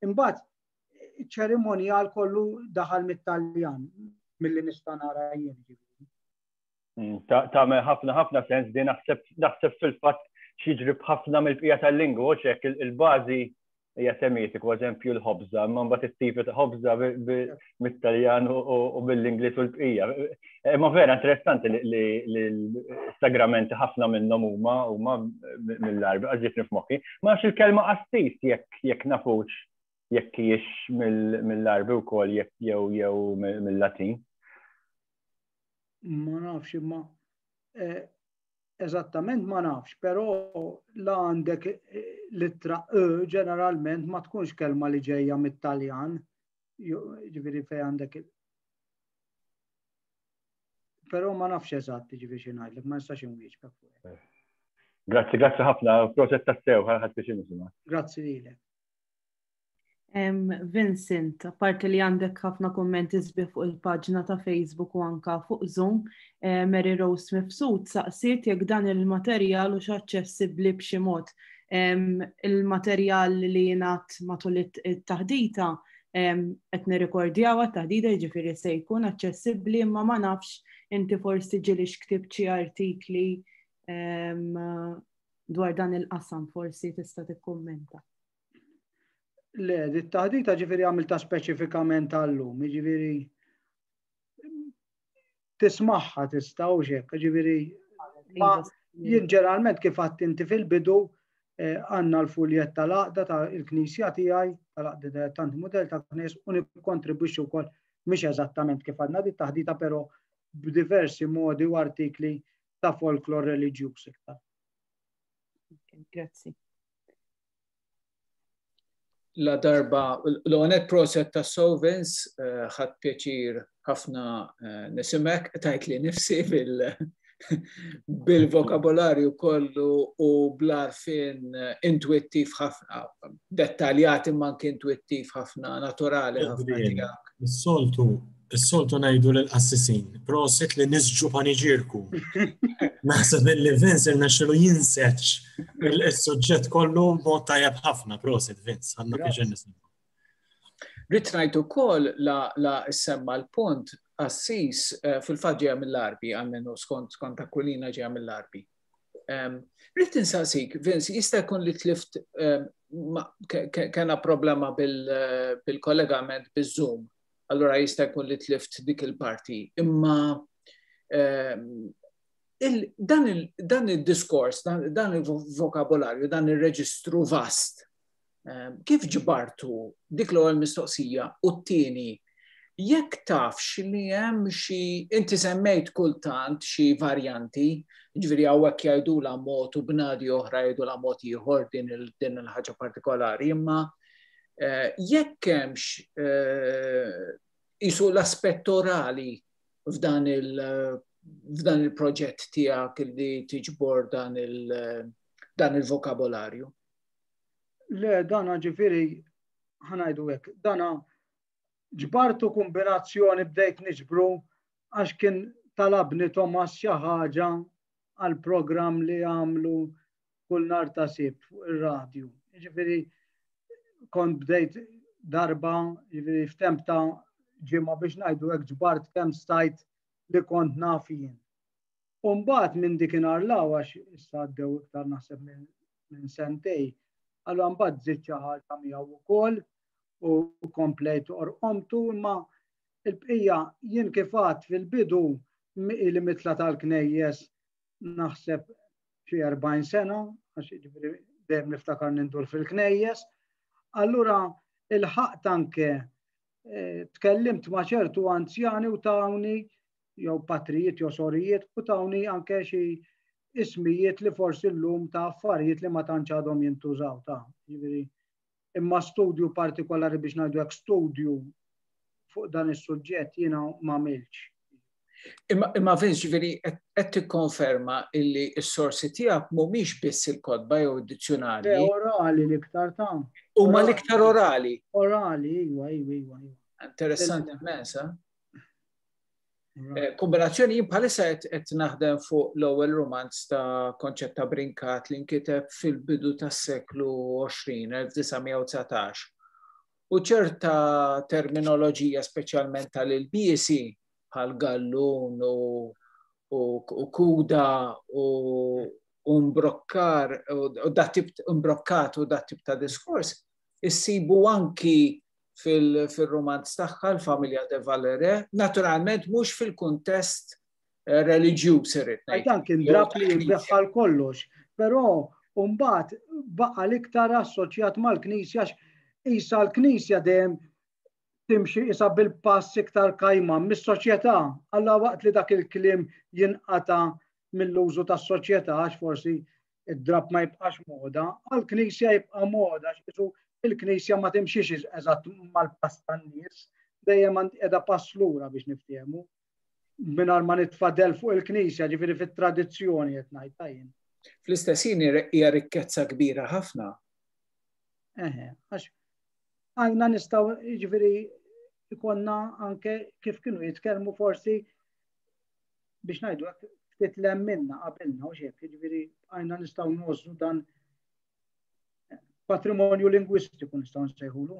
imbagħad iċ-ċerimonjal kollu daħal mit-Taljan milli nista' nara jien ġifieri. Tagħmel ħafna sens din naħseb fil-fatt xiġri b'ħafna mill-bqija tal-lingwa hekk il-bażi hija Semitiku, eżempju l-ħobża, imma mbagħad it-tifet ħobża mit-Taljan u bil-Ingliż u l-bqija. Imma vera interessanti li l-sagramenti ħafna minnhom huma mill-Arbi, għażiet f'moħħi. Ma nafx il-kelma qassis jekk nafux jekk hijiex mill-Arbi wkoll jew mill-Latin. Ma nafx imma eżattament ma nafx, però la għandek littra ġeneralment ma tkunx kelma li ġejja mit-Taljan, ġifieri fejn għandek però ma nafx eżatt ġifieri xi ngħidlek, ma nistax inwieġbek fuq. Grazzi ħafna, proċess tas-sew ħadd biex nisimgħu. Grazzi lilek. Vincent, apparti li għandek ħafna kummenti sbieħ fuq il-paġna ta' Facebook u anka fuq Zoom, Mary Rose Mifsud saqsiet jekk dan il-materjal hux aċċessibbli b'xi mod. Il-materjal li jingħat matul it-taħdita qed nirrikordjaw għat-taħdita jiġifieri se jkun aċċessibbli imma ma nafx inti forsi ġielix ktibt xi artikli dwar dan il-qasam forsi tista' tikkummenta. Le, it-taħdita ġifieri għamilta speċifikament għallum, ġifieri tismaħħa tista' u hekk, ġifieri jien ġeneralment kif għadt inti fil-bidu għandna l-fuljet tal-għaqda tal-Knisja tiegħi tal-għaqdi dilettanti model ta' knies u nikkontribwixxu wkoll mhix eżattament kif għadna di taħdita però b'diversi modi u artikli ta' folklor reliġjuż iktar. Grazzi. La darba, l-għonet proset ta' Sovens, ħadd pjaċir ħafna nisimek, tajt li nifsi bil-vokabolarju kollu u bl-arfin intuittiv ħafna, dettaljati manki intuittiv ħafna, naturali ħafna tijak. Is-soltu ngħidu lill-qassisin, proset li nisġu paniġirku. Naħseb li Vince irnexxielu jinseċ il-suġġett kollu b'mod tajjeb ħafna, proset Vince, għandna pjaċir nisimgħu. Rid ngħid ukoll la semma l-punt Assis fil-fatt ġejja mill-Arbi, għalmenu skont Aquilina ġejja mill-Arbi. Rid insaqsik, Vince, jista' jkun li tlift kena problema bil-kollegament biż-Zoom. Allora jista' jkun li tlift dik il-parti. Imma dan il-diskors, dan il-vokabolarju, dan il-reġistru vast, kif ġbartu dik l-ewwel mistoqsija u t-tieni, jekk tafx li hemm xi inti semmejt kultant xi varjanti, ġifieri hawnhekk jgħidula mod u bnadi oħra jgħidula mod ieħor din il-ħaġa partikolari, imma jekk hemmx isu l-aspett orali f'dan il-proġett tiegħek li tiġbor dan il-vokabolarju? Le, dana ġifieri ħanajdu hekk, dana ġbartu kombinazzjoni bdejt niġbru għax kien talabni Thomas xi ħaġa għal programm li għamlu kull nhar ta' Sibt fuq ir-radju. Ġifieri kont bdejt darba, ġifieri f'temp ta' ġimgħa biex ngħidu hekk ġbart kemm stajt li kont naf jien. U mbagħad minn dikinhar l-għawa issa għaddew iktar naħseb minn sentej, allura mbagħad żied xi ħaġa miegħu wkoll u komplejt orqomtu, imma il-bqija jien kif għadt fil-bidu li mitla tal-knejjes naħseb xi 40 sena, għax ġifieri dejjem niftakar nindur fil-knejjes. Allura il-ħaqt anke tkellimt ma' ċertu anzjani u tawni jew patrijiet jew sorijiet u tawni anke xi ismijiet li forsi llum ta' affarijiet li ma tantx għadhom jintużaw ta' ġifieri. Imma studju partikolari biex ngħidu hekk studju fuq dan is-suġġett jiena m'għamilx. Imma Vince, ġifieri qed tikkonferma illi s-sorsi tiegħek mhumiex biss il-kodba jew id-dizzjonarji. Orali l-iktar ta'. Huma l-iktar orali. Orali, iva. Interessanti immens, kombinazzjoni jien bħalissa qed naħdem fuq l-ewwel romanz ta' Konċett ta' Brinkat li nkiteb fil-bidu tas-seklu 20, 1919. U ċerta terminoloġija speċjalment tal-ilbiesi bħal gallun u kuda u mbrokkar u dat tip ta' diskors issibu anki fil-romanz tagħha l-Familja de Valere, naturalment mhux fil-kuntest reliġjuż irid ngħid. Dan kien drab li jiddeħħal kollox, però mbagħad baqa' l-iktar assoċjat mal-Knisja isa l-Knisja dejjem timxi isa bil-pass iktar kajma mis-soċjetà. Alla waqt li dak il-kliem jinqata' mill-użu tas-soċjetà għax forsi id-drab ma jibqax moda, għall-Knisja jibqa' moda x'qisu il-Knisja ma timxiex eżatt mal-pass tan-nies, dejjem qiegħda pass lura biex niftiehmu. Mingħajr ma nitfadel fuq il-Knisja, ġifieri fit-tradizzjoni qed ngħid tajjin. Fl-istess ħin hija rikkezza kbira ħafna. Għax għajna nistgħu ġifieri ikonna anke kif kienu jitkellmu forsi biex ngħidu hekk ftit lemminna qabilna u x'hekk, ġifieri għajna nistgħu nwasslu dan patrimonju lingwistiku nistgħu nsejħulu.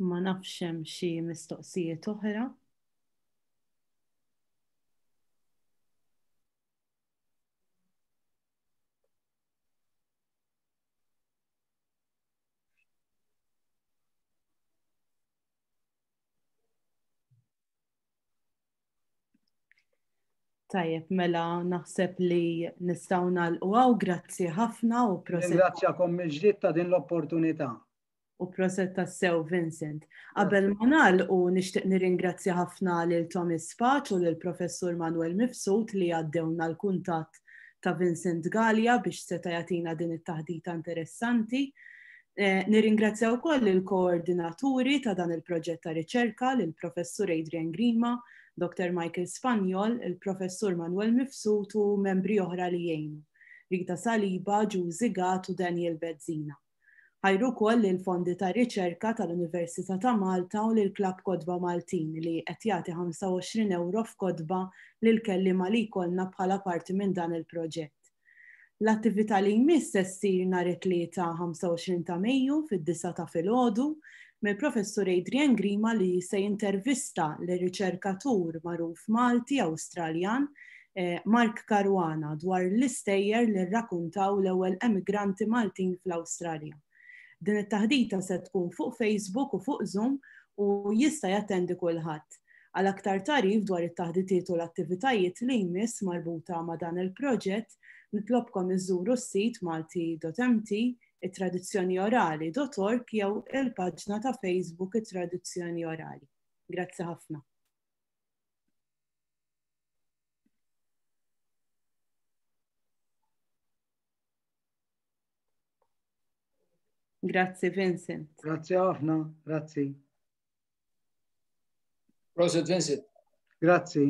Ma nafx hemm xi mistoqsijiet oħra. Tajjeb, mela naħseb li nistgħu nagħlqu grazzi ħafna u proset. Ringrazzjakom mill-ġdid ta' din l-opportunità. U proset ta' sew Vincent. Qabel ma nagħlqu nixtieq nirringrazzja ħafna lil Thomas Spaċ u lil Professur Manuel Mifsud li għaddewna l-kuntatt ta' Vincent Gallia biex seta' jagħtina din it-taħdita interessanti. Nirringrazzja wkoll il-koordinaturi ta' dan il-proġett ta' riċerka lil Professur Adrian Grima, Dr. Michael Spanjol, il-Professur Manuel Mifsud u membri oħra li jgħinu, Rita Saliba, Giusi Gat u Daniel Bezzina. Ħajru wkoll il-fondi ta' riċerka tal-Università ta' Malta u lill-Klabb Kodba Maltin li qed jagħti 25 euro f'kodba lil kelliema li jkollna bħala parti minn dan il-proġett. L-attività li jmiss se ssir nhar it-tlieta 25 ta' Mejju fid-9 ta' filgħodu mill-Professur Adrian Grima li se jintervista l-riċerkatur magħruf Malti Awstraljan Mark Caruana dwar l-istejjer li rrakkuntaw l-ewwel emigranti Maltin fl-Awstralja. Din it-taħdita se tkun fuq Facebook u fuq Zoom u jista' jattendi kulħadd. Għal aktar tarif dwar it-taħditiet u l-attivitajiet li jmiss marbuta ma' dan il-proġett, nitlobkom iżżuru s-sit malti.mt it-tradizzjoni orali.org jew il-paġna ta' Facebook it-tradizzjoni orali. Grazzi ħafna. Grazzi Vincent. Grazzi ħafna, grazzi. Proset Vincent. Grazzi.